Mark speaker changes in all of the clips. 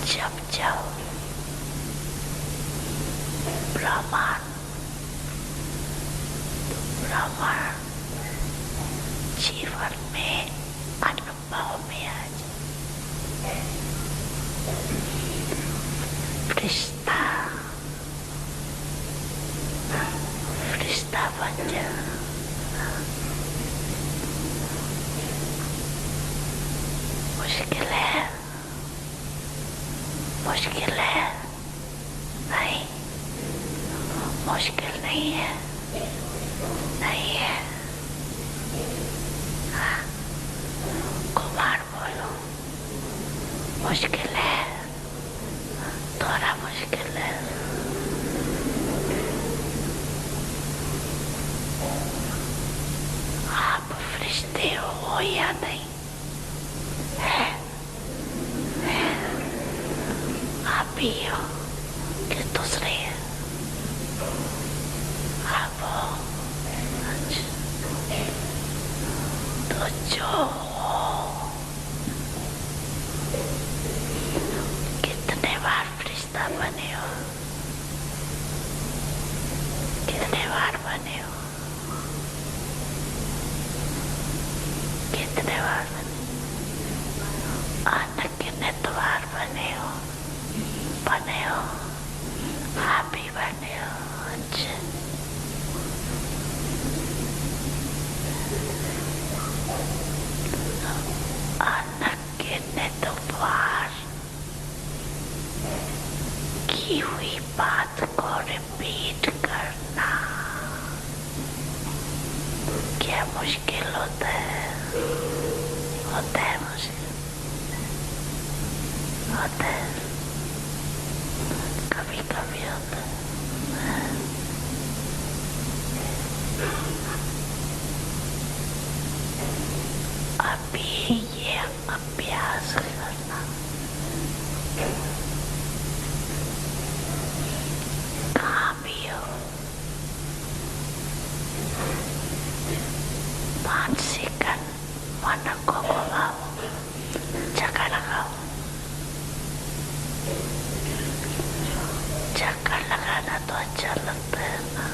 Speaker 1: जब जब ब्रह्मांड जीवन में अनुभव में आ जाए, फरिश्ता बन जा। मुश्किल है नहीं, मुश्किल नहीं है, नहीं है। हाँ, कुमार बोलो, मुश्किल है, थोड़ा मुश्किल है। आप फरिश्ते हो या नहीं है, आप भी हो कि दूसरे हैं? आप हो। तो जो हो, कितने बार फरिश्ता बने हो, कितने बार बने हो, कितने बार बने, अनगिनत बार बने हो, आप ही बने हो। अच्छा, अनगिनत बार की हुई बात को रिपीट करना क्या मुश्किल होता है? होता है मुश्किल, होता है, कभी कभी होता है। अभी ये अभ्यास करना, कहाँ भी हो, 5 सेकंड मन को घुमाओ, चक्कर लगाओ। चक्कर लगाना तो अच्छा लगता है ना?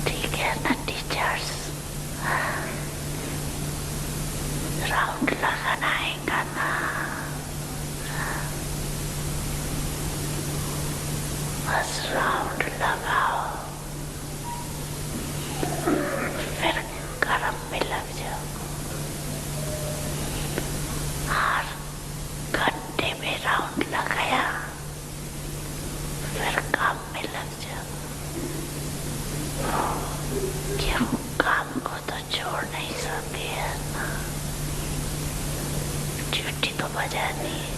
Speaker 1: ठीक है ना टीचर्स? राउंड लगाना आएगा ना? बस राउंड लगाओ, फिर कर्म में लग जाओ। हर घंटे में राउंड लगाया, फिर काम में लग जाओ। क्यों? काम को तो छोड़ नहीं सकते है ना, ड्यूटी तो बजानी है।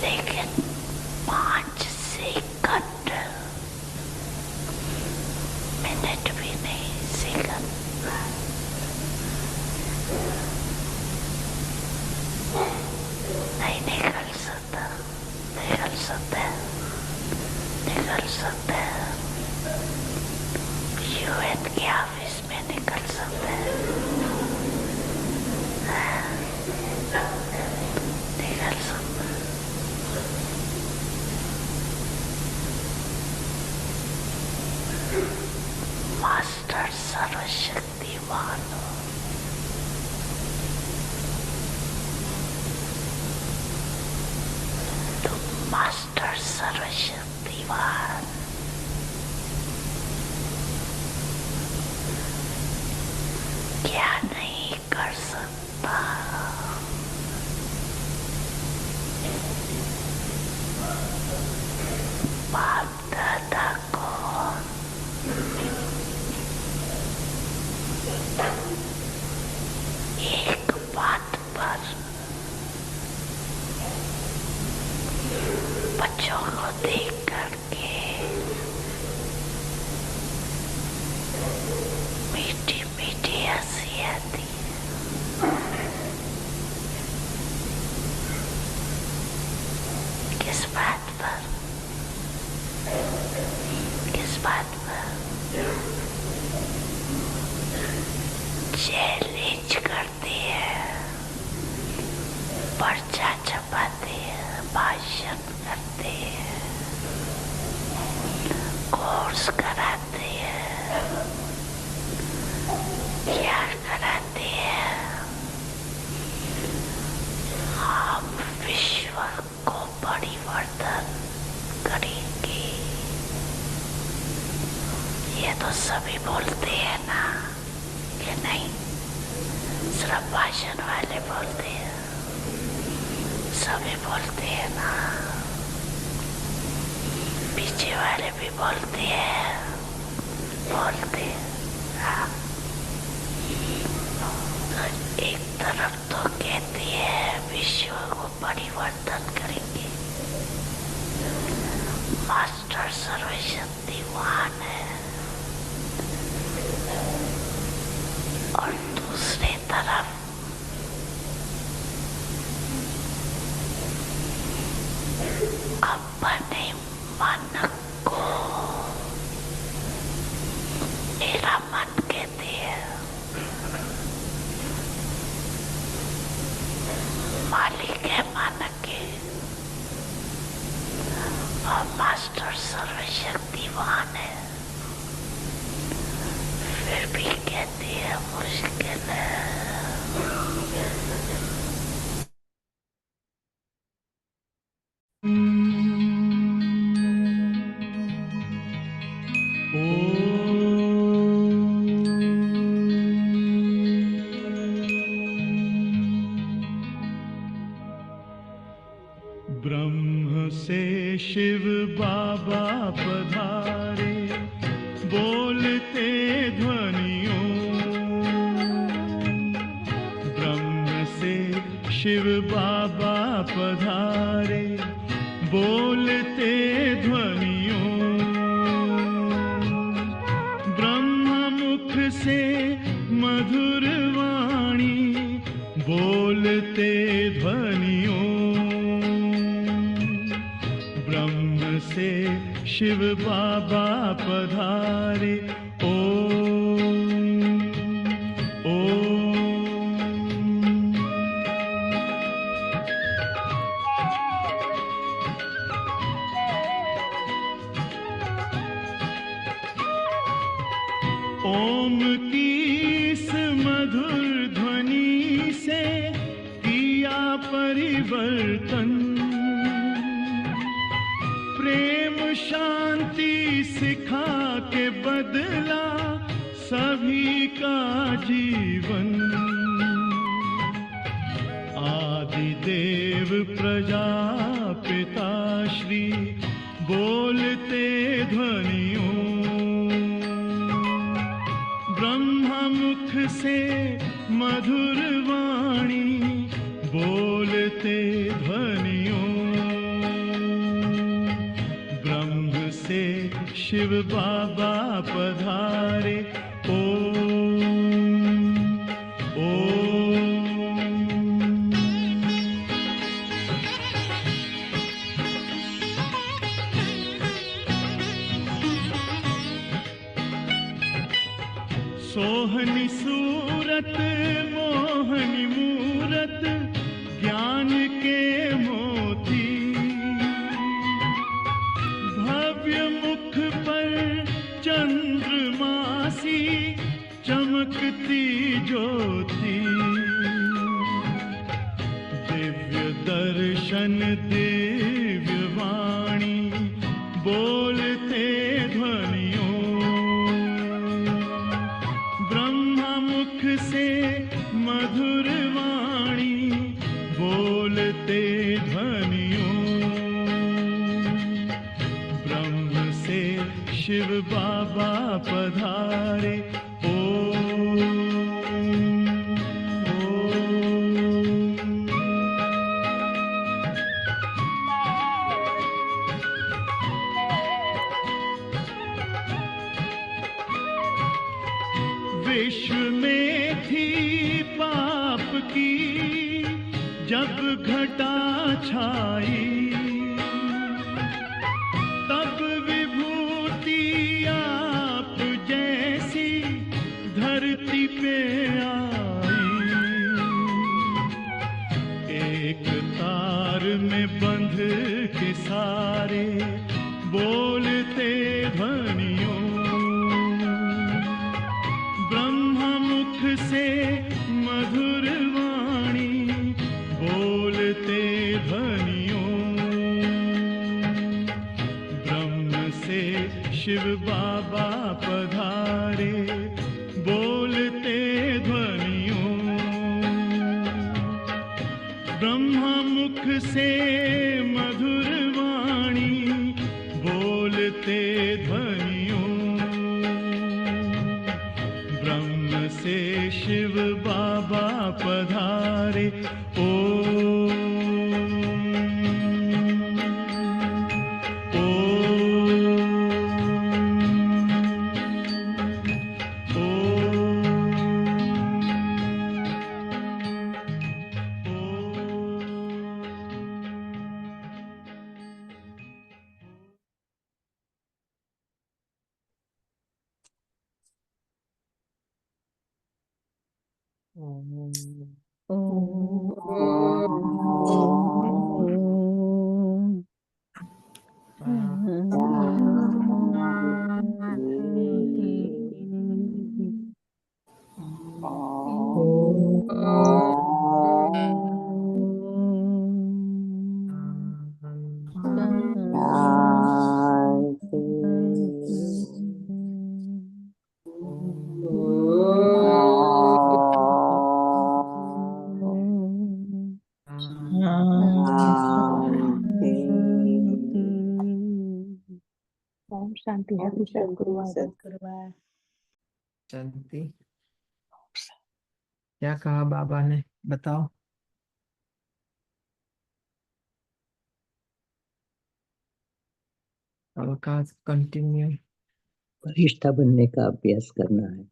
Speaker 1: लेकिन 5 सेकंड, मिनट भी नहीं, सेकंड, नहीं निकल सकता, निकल सकता है, निकल सकता है। यूएन के ऑफिस में निकल सकता है, निकल सकता है। मास्टर सर्वशक्तिमान हो, तुम मास्टर सर्वशक्तिमान। क्या नहीं कर सकता? बाप दादा को एक बात पर बच्चों को देख करके मीठी मीठी हंसी आती है। 5 बात पर? किस बात पर? चैलेंज करती है, पर्चा छपाती है, भाषण करती है, कोर्स कराती है, क्या कराती है? हम विश्व को परिवर्तन करेंगे। ये तो सभी बोलते हैं ना, कि नहीं? सिर्फ भाषण वाले बोलते हैं? सभी बोलते हैं ना, पीछे वाले भी बोलते हैं, बोलते हाँ। तो एक तरफ तो कहती है विश्व को परिवर्तन करेंगे, मास्टर सर्वशक्तिवान है, और दूसरी तरफ अपने मन को, मेरा मन कहती है, मालिक है मन के, और मास्टर सर्वशक्तिवान है, फिर भी कहती है मुश्किल है।
Speaker 2: ब्रह्म से शिव बाबा पधारे, बोलते ध्वनियों। ब्रह्म से शिव बाबा पधारे, बोलते ध्वनियों। ब्रह्म मुख से मधुर वाणी, बोलते ध्वनियों। ब्रह्म से शिव बाबा पधारे, ओम ओम। ओम की इस मधुर ध्वनि से किया परिवर्तन, प्रेम शांति सिखा के बदला सभी का जीवन। आदिदेव प्रजापिता श्री बोलते ध्वनियों। ब्रह्म मुख से मधुर वाणी, बोलते ध्वनियों। ब्रह्म से शिव बाबा पधारे, ओम ओम। सोहनी सूरत मोहनी मूरत, ज्ञान के मोती। भव्य मुख पर चंद्रमासी, चमकती ज्योति। दिव्य दर्शन दिव्य वाणी, बोलते ध्वनियों। मुख से मधुर वाणी, बोलते ध्वनियों। ब्रह्म से शिव बाबा पधारे, ओम ओम। विश्व में थी पाप की जब घटा छाई, तार में बंध के सारे बोलते ध्वनियों, ब्रह्म मुख से मधुर वाणी बोलते ध्वनियों, ब्रह्म से शिव बाबा पधारे बोलते ध्वनियों, ब्रह्म मुख से मधुर वाणी बोलते ध्वनियों, ब्रह्म से शिव बाबा पधारे। ओम
Speaker 3: शांति सद्गुरुवार।
Speaker 4: शांति। क्या कहा बाबा ने, बताओ। अब का कंटिन्यू।
Speaker 5: फरिश्ता बनने का अभ्यास करना है,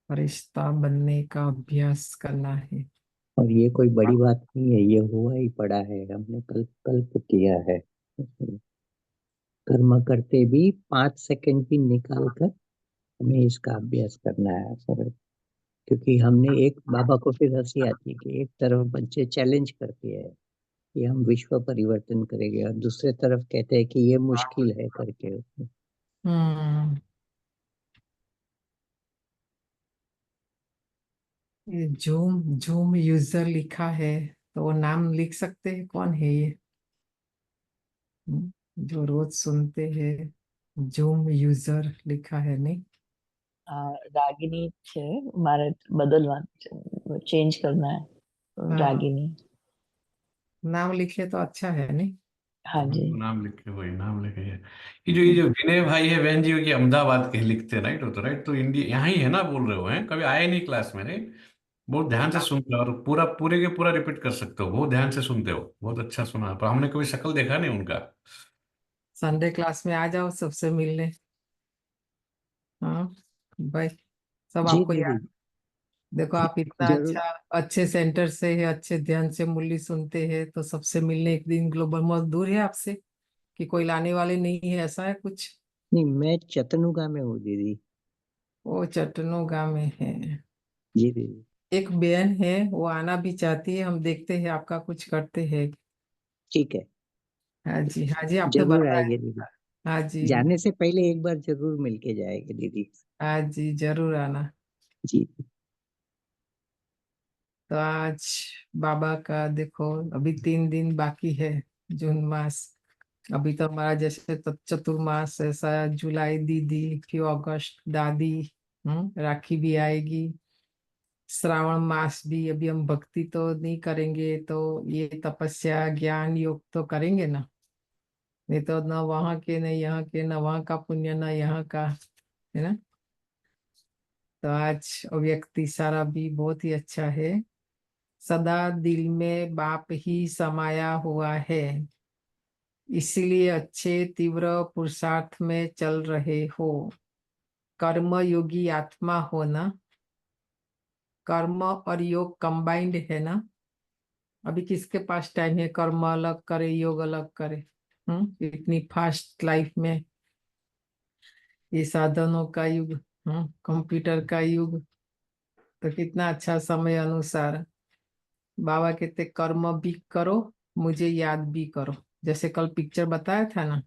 Speaker 4: फरिश्ता बनने का अभ्यास करना है।
Speaker 5: और ये कोई बड़ी बात नहीं है, ये हुआ ही पड़ा है, हमने कल्प कल्प किया है। कर्म करते भी 5 सेकंड भी निकाल कर हमें इसका अभ्यास करना है सर। क्योंकि हमने एक बाबा को फिर हंसी आती है कि एक तरफ बच्चे चैलेंज करते हैं कि हम विश्व परिवर्तन करेंगे, और दूसरे तरफ कहते हैं कि ये मुश्किल है करके।
Speaker 4: ये जूम जूम यूजर लिखा है, तो वो नाम लिख सकते हैं, कौन है ये? जो रोज सुनते हैं, जूम यूजर लिखा है, नहीं?
Speaker 3: રાગિની છે, મારે બદલવાનું છે, ચેન્જ करना है।
Speaker 4: हाँ।
Speaker 3: रागिनी।
Speaker 4: नाम लिखे तो अच्छा है, नहीं?
Speaker 3: हाँ जी।
Speaker 6: नाम लिखे, वही नाम लिखे है। ये जो विनय भाई है बहन जी की अहमदाबाद के लिखते हैं, राइट? हो तो राइट, तो इंडिया यहाँ ही है ना, बोल रहे हो हैं? कभी आए नहीं क्लास में? नहीं, बहुत ध्यान से सुनते हो और पूरा पूरे के पूरा रिपीट कर सकते हो, बहुत ध्यान से सुनते हो, बहुत अच्छा सुना, पर हमने कभी शक्ल देखा नहीं उनका।
Speaker 4: संडे क्लास में आ जाओ सबसे मिलने। हाँ भाई, सब
Speaker 5: जी
Speaker 4: आपको
Speaker 5: दीदी,
Speaker 4: याद। देखो, आप इतना
Speaker 5: जरूर।
Speaker 4: अच्छा अच्छे सेंटर से है, अच्छे ध्यान से मुरली सुनते हैं, तो सबसे मिलने एक दिन। ग्लोबल मॉल दूर है आपसे कि कोई लाने वाले नहीं है, ऐसा है कुछ?
Speaker 5: नहीं, मैं चतनुगा में हूँ दीदी।
Speaker 4: वो चटनोगा में है।
Speaker 5: जी दीदी।
Speaker 4: एक बहन है, वो आना भी चाहती है, हम देखते हैं आपका कुछ करते हैं।
Speaker 5: ठीक है,
Speaker 4: हाँ जी, हाँ जी, आपने
Speaker 5: जरूर
Speaker 4: बताया।
Speaker 5: आएंगे दीदी।
Speaker 4: हाँ जी,
Speaker 5: जाने से पहले एक बार जरूर मिलके जाएंगे दीदी।
Speaker 4: हाँ जी, जरूर आना।
Speaker 5: जी।
Speaker 4: तो आज बाबा का देखो, अभी 3 दिन बाकी है जून मास। अभी तो हमारा जैसे तो चतुर्मास, ऐसा जुलाई दीदी, फिर अगस्त दादी, राखी भी आएगी, श्रावण मास भी। अभी हम भक्ति तो नहीं करेंगे, तो ये तपस्या ज्ञान योग तो करेंगे ना। नहीं तो न वहाँ के न यहाँ के, न वहाँ का पुण्य न यहाँ का, है ना। तो आज अव्यक्ति सारा भी बहुत ही अच्छा है। सदा दिल में बाप ही समाया हुआ है, इसीलिए अच्छे तीव्र पुरुषार्थ में चल रहे हो। कर्म योगी आत्मा हो ना, कर्म और योग कंबाइंड है ना। अभी किसके पास टाइम है कर्म अलग करे योग अलग करे? इतनी फास्ट लाइफ में, ये साधनों का युग, कंप्यूटर का युग, तो कितना अच्छा समय अनुसार बाबा कहते कर्म भी करो, मुझे याद भी करो। जैसे कल पिक्चर बताया था ना,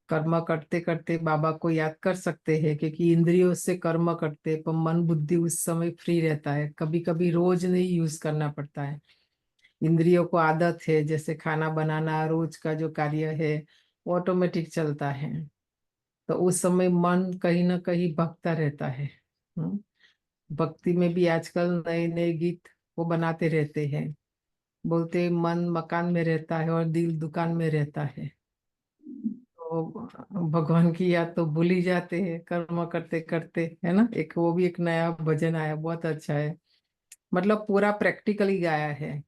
Speaker 4: कर्म करते करते बाबा को याद कर सकते हैं, क्योंकि इंद्रियों से कर्म करते पर मन बुद्धि उस समय फ्री रहता है। कभी कभी रोज नहीं यूज करना पड़ता है। इंद्रियों को आदत है, जैसे खाना बनाना रोज का जो कार्य है वो ऑटोमेटिक चलता है। तो उस समय मन कहीं ना कहीं भगता रहता है। हम्म। भक्ति में भी आजकल नए नए गीत वो बनाते रहते हैं। बोलते हैं, मन मकान में रहता है और दिल दुकान में रहता है। तो भगवान की याद तो भूल ही जाते हैं कर्म करते करते, है ना। एक वो भी एक नया भजन आया, बहुत अच्छा है। मतलब पूरा प्रैक्टिकली गाया है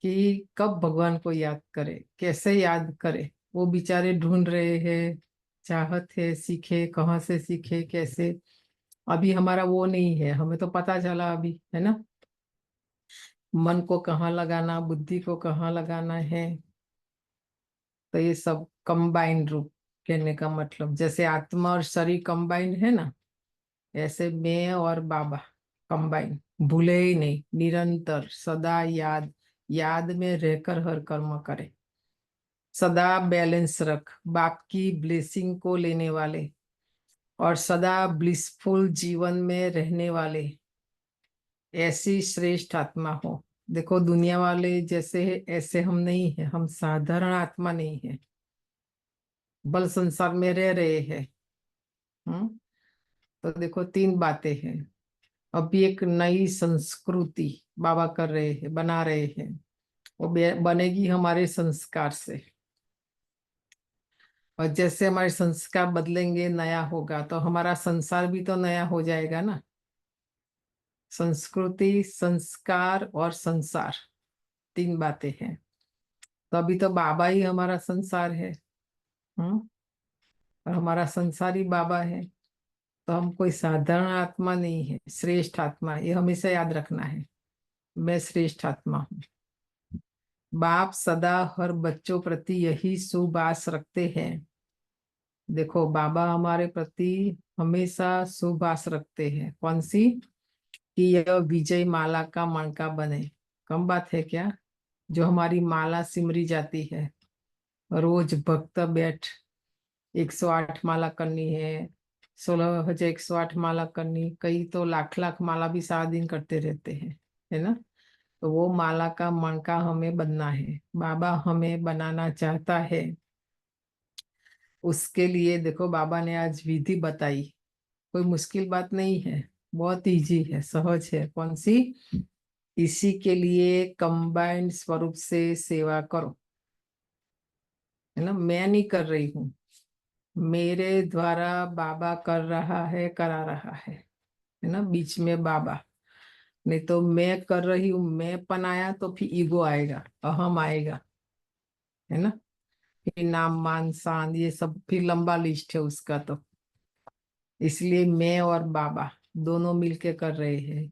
Speaker 4: कि कब भगवान को याद करे, कैसे याद करे। वो बेचारे ढूंढ रहे हैं, चाहत है सीखे, कहाँ से सीखे, कैसे। अभी हमारा वो नहीं है, हमें तो पता चला अभी, है ना। मन को कहाँ लगाना, बुद्धि को कहाँ लगाना है। तो ये सब कंबाइंड रूप कहने का मतलब, जैसे आत्मा और शरीर कंबाइंड है ना, ऐसे मैं और बाबा कंबाइंड। भूले ही नहीं, निरंतर सदा याद, याद में रहकर हर कर्म करे। सदा बैलेंस रख, बाप की ब्लेसिंग को लेने वाले और सदा ब्लिसफुल जीवन में रहने वाले, ऐसी श्रेष्ठ आत्मा हो। देखो दुनिया वाले जैसे है ऐसे हम नहीं है, हम साधारण आत्मा नहीं है, बल संसार में रह रहे हैं। हम्म। तो देखो तीन बातें हैं। अभी एक नई संस्कृति बाबा कर रहे हैं, बना रहे हैं। वो बनेगी हमारे संस्कार से। और जैसे हमारे संस्कार बदलेंगे, नया होगा, तो हमारा संसार भी तो नया हो जाएगा ना। संस्कृति, संस्कार और संसार, तीन बातें हैं। तो अभी तो बाबा ही हमारा संसार है। हम्म। और हमारा संसार ही बाबा है। तो हम कोई साधारण आत्मा नहीं है, श्रेष्ठ आत्मा है। ये हमेशा याद रखना है, मैं श्रेष्ठ आत्मा हूँ। बाप सदा हर बच्चों प्रति यही शुभ आस रखते हैं। देखो बाबा हमारे प्रति हमेशा शुभ आस रखते हैं। कौन सी? कि यह विजय माला का मणका बने। कम बात है क्या? जो हमारी माला सिमरी जाती है, रोज भक्त बैठ 108 माला करनी है, 16,108 माला करनी, कई तो लाख लाख माला भी सारा दिन करते रहते हैं, है ना। तो वो माला का मणका हमें बनना है, बाबा हमें बनाना चाहता है। उसके लिए देखो बाबा ने आज विधि बताई। कोई मुश्किल बात नहीं है, बहुत इजी है, सहज है। कौन सी? इसी के लिए कंबाइंड स्वरूप से सेवा करो, है ना। मैं नहीं कर रही हूँ, मेरे द्वारा बाबा कर रहा है, करा रहा है ना। बीच में बाबा, नहीं तो मैं कर रही हूँ, मैं पनाया तो फिर ईगो आएगा, अहम आएगा, है ना। फिर नाम मान शान ये सब फिर लंबा लिस्ट है उसका। तो इसलिए मैं और बाबा दोनों मिलके कर रहे हैं।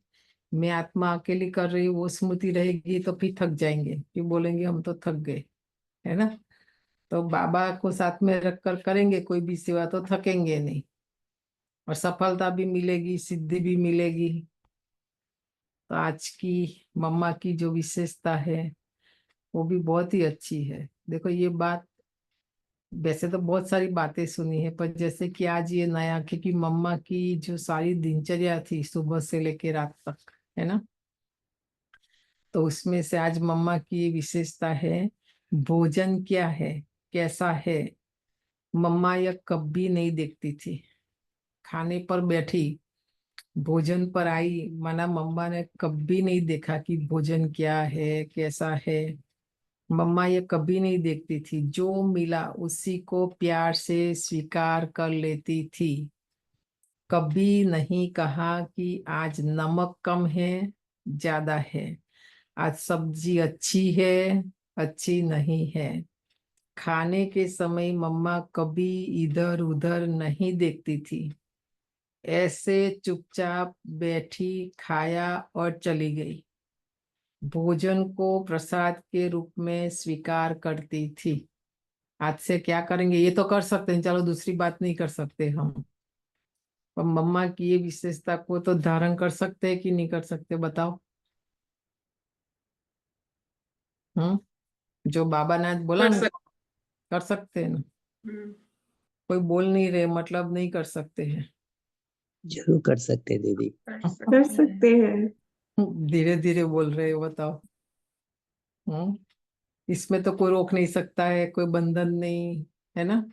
Speaker 4: मैं आत्मा अकेली कर रही हूँ, वो स्मृति रहेगी तो फिर थक जाएंगे, फिर बोलेंगे हम तो थक गए, है ना। तो बाबा को साथ में रखकर करेंगे कोई भी सेवा तो थकेंगे नहीं, और सफलता भी मिलेगी, सिद्धि भी मिलेगी। तो आज की मम्मा की जो विशेषता है वो भी बहुत ही अच्छी है। देखो ये बात, वैसे तो बहुत सारी बातें सुनी है, पर जैसे कि आज ये नया, क्योंकि मम्मा की जो सारी दिनचर्या थी सुबह से लेकर रात तक, है ना। तो उसमें से आज मम्मा की ये विशेषता है। भोजन क्या है, कैसा है, मम्मा यह कभी नहीं देखती थी। खाने पर बैठी, भोजन पर आई, माना मम्मा ने कभी नहीं देखा कि भोजन क्या है, कैसा है। मम्मा ये कभी नहीं देखती थी, जो मिला उसी को प्यार से स्वीकार कर लेती थी। कभी नहीं कहा कि आज नमक कम है, ज्यादा है, आज सब्जी अच्छी है, अच्छी नहीं है। खाने के समय मम्मा कभी इधर उधर नहीं देखती थी, ऐसे चुपचाप बैठी, खाया और चली गई। भोजन को प्रसाद के रूप में स्वीकार करती थी। आज से क्या करेंगे, ये तो कर सकते हैं, चलो दूसरी बात नहीं कर सकते हम, पर मम्मा की ये विशेषता को तो धारण कर सकते हैं कि नहीं कर सकते, बताओ। जो बाबा ने आज बोला ना, कर सकते हैं ना। कोई बोल नहीं रहे मतलब नहीं कर सकते हैं।
Speaker 5: जरूर कर सकते दीदी।
Speaker 7: कर सकते हैं।
Speaker 4: धीरे धीरे बोल रहे हो, बताओ। हम्म इसमें तो कोई रोक नहीं सकता है, कोई बंधन नहीं है ना।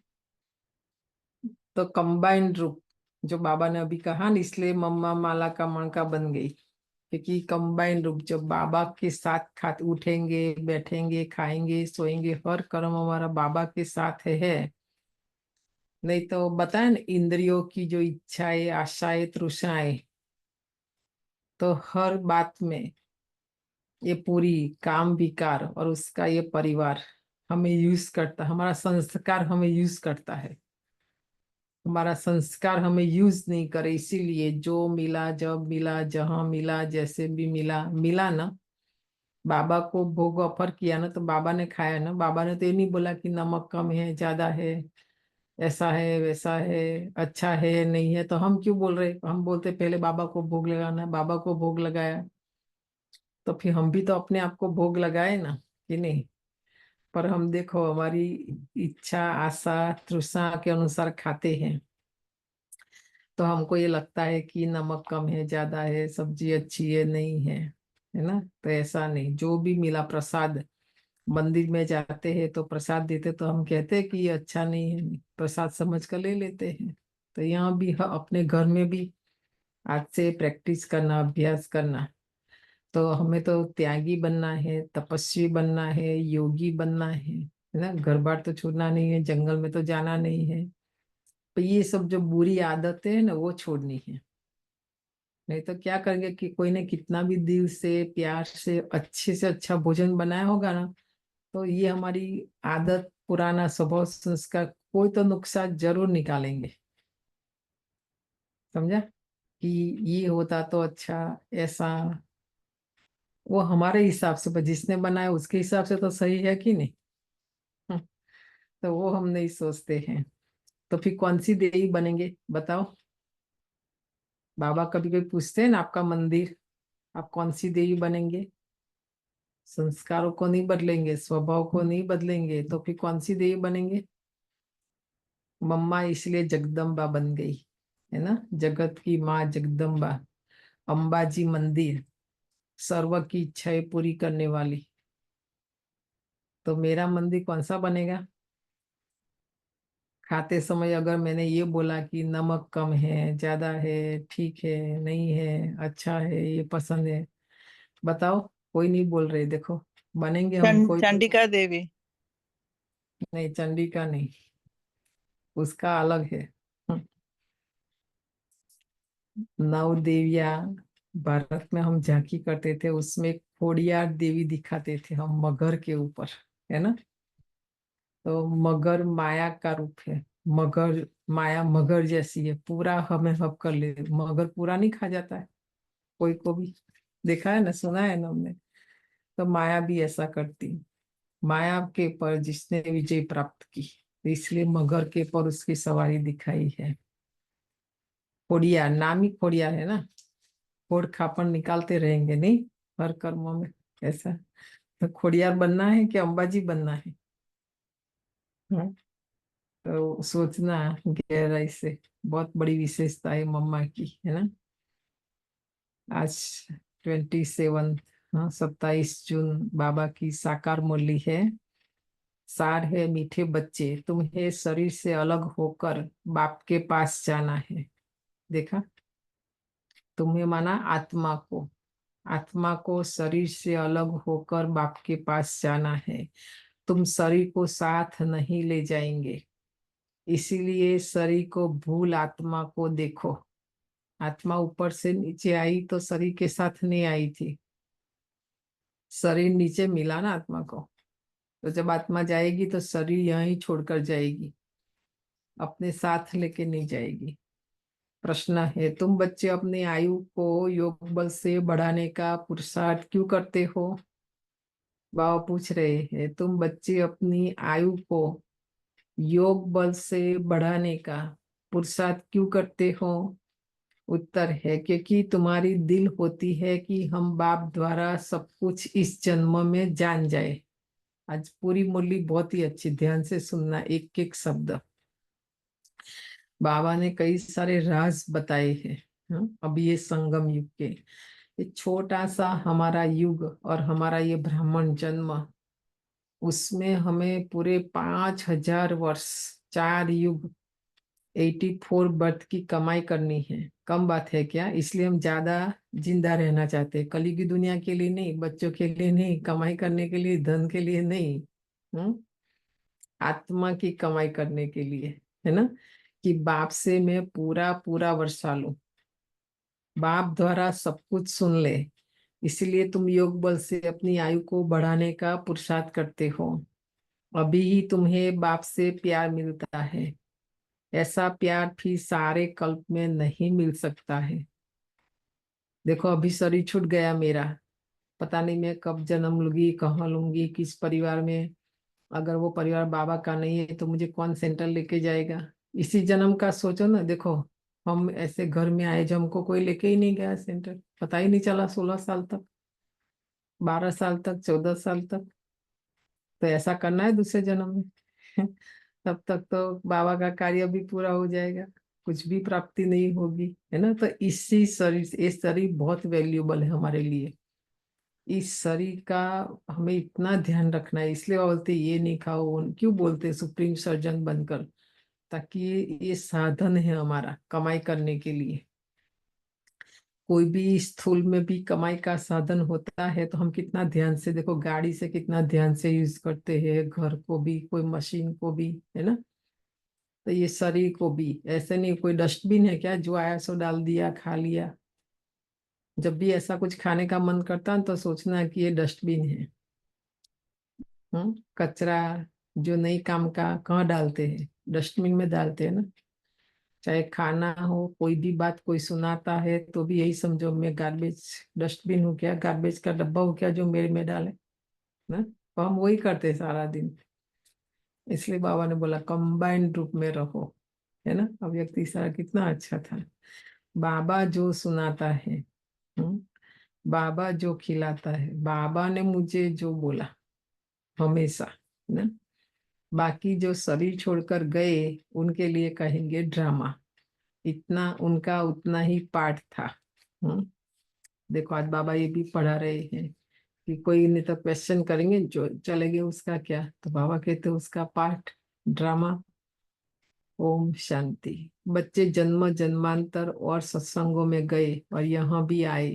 Speaker 4: तो कंबाइंड रूप जो बाबा ने अभी कहा ना, इसलिए मम्मा माला का मणका बन गई, क्योंकि कंबाइंड रूप जब बाबा के साथ खा उठेंगे बैठेंगे खाएंगे सोएंगे, हर कर्म हमारा बाबा के साथ है। नहीं तो बताए ना, इंद्रियों की जो इच्छाएं आशाएं तृषाएं, तो हर बात में ये पूरी काम विकार और उसका ये परिवार हमें यूज करता, हमारा संस्कार हमें यूज करता है। हमारा संस्कार हमें यूज नहीं करे, इसीलिए जो मिला जब मिला जहां मिला जैसे भी मिला मिला ना। बाबा को भोग ऑफर किया ना, तो बाबा ने खाया ना। बाबा ने तो ये नहीं बोला कि नमक कम है ज्यादा है, ऐसा है वैसा है, अच्छा है नहीं है। तो हम क्यों बोल रहे, हम बोलते पहले बाबा को भोग लगाना। बाबा को भोग लगाया तो फिर हम भी तो अपने आप को भोग लगाए ना, कि नहीं। पर हम देखो हमारी इच्छा आशा तृष्णा के अनुसार खाते हैं, तो हमको ये लगता है कि नमक कम है ज्यादा है, सब्जी अच्छी है नहीं है ना। तो ऐसा नहीं, जो भी मिला प्रसाद, मंदिर में जाते हैं तो प्रसाद देते तो हम कहते हैं कि ये अच्छा नहीं है, प्रसाद समझ कर ले लेते हैं। तो यहाँ भी अपने घर में भी आज से प्रैक्टिस करना, अभ्यास करना। तो हमें तो त्यागी बनना है, तपस्वी बनना है, योगी बनना है ना। घर बार तो छोड़ना नहीं है, जंगल में तो जाना नहीं है। तो ये सब जो बुरी आदतें है ना, वो छोड़नी है। नहीं तो क्या करेंगे कि कोई ने कितना भी दिल से प्यार से अच्छा भोजन बनाया होगा ना, तो ये हमारी आदत पुराना स्वभाव संस्कार कोई तो नुकसान जरूर निकालेंगे। समझा कि ये होता तो अच्छा, ऐसा। वो हमारे हिसाब से, पर जिसने बनाया उसके हिसाब से तो सही है कि नहीं। हम्म, तो वो हम नहीं सोचते हैं। तो फिर कौन सी देवी बनेंगे बताओ। बाबा कभी कभी पूछते हैं ना, आपका मंदिर, आप कौन सी देवी बनेंगे। संस्कारों को नहीं बदलेंगे, स्वभाव को नहीं बदलेंगे, तो फिर कौन सी देवी बनेंगे। मम्मा इसलिए जगदम्बा बन गई, है ना। जगत की माँ जगदम्बा, अंबाजी मंदिर, सर्व की इच्छाएं पूरी करने वाली। तो मेरा मंदिर कौन सा बनेगा। खाते समय अगर मैंने ये बोला कि नमक कम है ज्यादा है, ठीक है नहीं है, अच्छा है, ये पसंद है, बताओ। कोई नहीं बोल रहे, देखो। बनेंगे हम कोई तो।
Speaker 8: चंडिका देवी।
Speaker 4: नहीं, चंडिका नहीं, उसका अलग है। हम्म, नौ देवियां भारत में हम झांकी करते थे, उसमें एक खोड़ियार देवी दिखाते थे हम मगर के ऊपर, है ना। तो मगर माया का रूप है। मगर माया मगर जैसी है, पूरा हमें हब कर ले। मगर पूरा नहीं खा जाता है, कोई को भी देखा है ना, सुना है ना हमने। तो माया भी ऐसा करती। माया के पर जिसने विजय प्राप्त की, तो इसलिए मगर के पर उसकी सवारी दिखाई है। खोड़िया नाम ही खोड़िया है ना। खोड़ खापन निकालते रहेंगे नहीं, हर कर्मों में ऐसा। तो खोड़ियार बनना है कि अंबाजी बनना है। हम्म, तो सोचना गहराई से। बहुत बड़ी विशेषता है मम्मा की, है ना। आज 27, हाँ 27 जून बाबा की साकार मुरली है। सार है मीठे बच्चे, तुम्हें शरीर से अलग होकर बाप के पास जाना है। देखा, तुम्हें माना आत्मा को। आत्मा को शरीर से अलग होकर बाप के पास जाना है। तुम शरीर को साथ नहीं ले जाएंगे, इसीलिए शरीर को भूल आत्मा को देखो। आत्मा ऊपर से नीचे आई तो शरीर के साथ नहीं आई थी, शरीर नीचे मिला ना आत्मा को। तो जब आत्मा जाएगी तो शरीर यहीं छोड़कर जाएगी, अपने साथ लेके नहीं जाएगी। प्रश्न है, तुम बच्चे अपनी आयु को योग बल से बढ़ाने का पुरुषार्थ क्यों करते हो। बाबा पूछ रहे हैं, तुम बच्चे अपनी आयु को योग बल से बढ़ाने का पुरुषार्थ क्यों करते हो। उत्तर है, क्योंकि तुम्हारी दिल होती है कि हम बाप द्वारा सब कुछ इस जन्म में जान जाए। आज पूरी मुरली बहुत ही अच्छी, ध्यान से सुनना एक एक शब्द। बाबा ने कई सारे राज बताए हैं। अभी ये संगम युग के, ये छोटा सा हमारा युग और हमारा ये ब्राह्मण जन्म, उसमें हमें पूरे 5,000 वर्ष, 4 युग, 84 बर्थ की कमाई करनी है। कम बात है क्या? इसलिए हम ज्यादा जिंदा रहना चाहते हैं, कली की दुनिया के लिए नहीं, बच्चों के लिए नहीं, कमाई करने के लिए, धन के लिए नहीं। हम्म आत्मा की कमाई करने के लिए, है ना, कि बाप से मैं पूरा पूरा वर्षा लूं, बाप द्वारा सब कुछ सुन ले। इसलिए तुम योग बल से अपनी आयु को बढ़ाने का पुरुषार्थ करते हो। अभी ही तुम्हें बाप से प्यार मिलता है, ऐसा प्यार फिर सारे कल्प में नहीं मिल सकता है। देखो अभी शरीर छूट गया मेरा, पता नहीं मैं कब जन्म लूंगी, कहाँ लूंगी, किस परिवार में। अगर वो परिवार बाबा का नहीं है तो मुझे कौन सेंटर लेके जाएगा? इसी जन्म का सोचो ना। देखो हम ऐसे घर में आए जो हमको कोई लेके ही नहीं गया सेंटर, पता ही नहीं चला 16 साल तक, 12 साल तक, 14 साल तक। तो ऐसा करना है दूसरे जन्म में। तब तक तो बाबा का कार्य भी पूरा हो जाएगा, कुछ भी प्राप्ति नहीं होगी, है ना। तो इसी शरीर, ये शरीर बहुत वैल्यूबल है हमारे लिए। इस शरीर का हमें इतना ध्यान रखना है। इसलिए वो बोलते ये नहीं खाओ, क्यों बोलते सुप्रीम सर्जन बनकर, ताकि ये साधन है हमारा कमाई करने के लिए। कोई भी स्थूल में भी कमाई का साधन होता है तो हम कितना ध्यान से, देखो गाड़ी से कितना ध्यान से यूज करते हैं, घर को भी, कोई मशीन को भी, है ना। तो ये शरीर को भी ऐसे नहीं, कोई डस्टबिन है क्या जो आया सो डाल दिया, खा लिया। जब भी ऐसा कुछ खाने का मन करता है तो सोचना है कि ये डस्टबिन है। कचरा जो नहीं काम का कहाँ डालते हैं? डस्टबिन में डालते हैं ना। चाहे खाना हो, कोई भी बात कोई सुनाता है तो भी यही समझो मैं गार्बेज डस्टबिन हूँ क्या, गार्बेज का डब्बा हूँ क्या जो मेरे में डाले ना। तो हम वही करते हैं सारा दिन। इसलिए बाबा ने बोला कंबाइंड रूप में रहो, है ना। अव्यक्ति सारा कितना अच्छा था। बाबा जो सुनाता है, बाबा जो खिलाता है, बाबा ने मुझे जो बोला हमेशा, है ना। बाकी जो शरीर छोड़कर गए उनके लिए कहेंगे ड्रामा, इतना उनका उतना ही पाठ था। हम्म देखो आज बाबा ये भी पढ़ा रहे हैं कि कोई नहीं तो क्वेश्चन करेंगे जो चलेंगे उसका क्या, तो बाबा कहते उसका पाठ ड्रामा। ओम शांति। बच्चे जन्म जन्मांतर और सत्संगों में गए और यहाँ भी आए।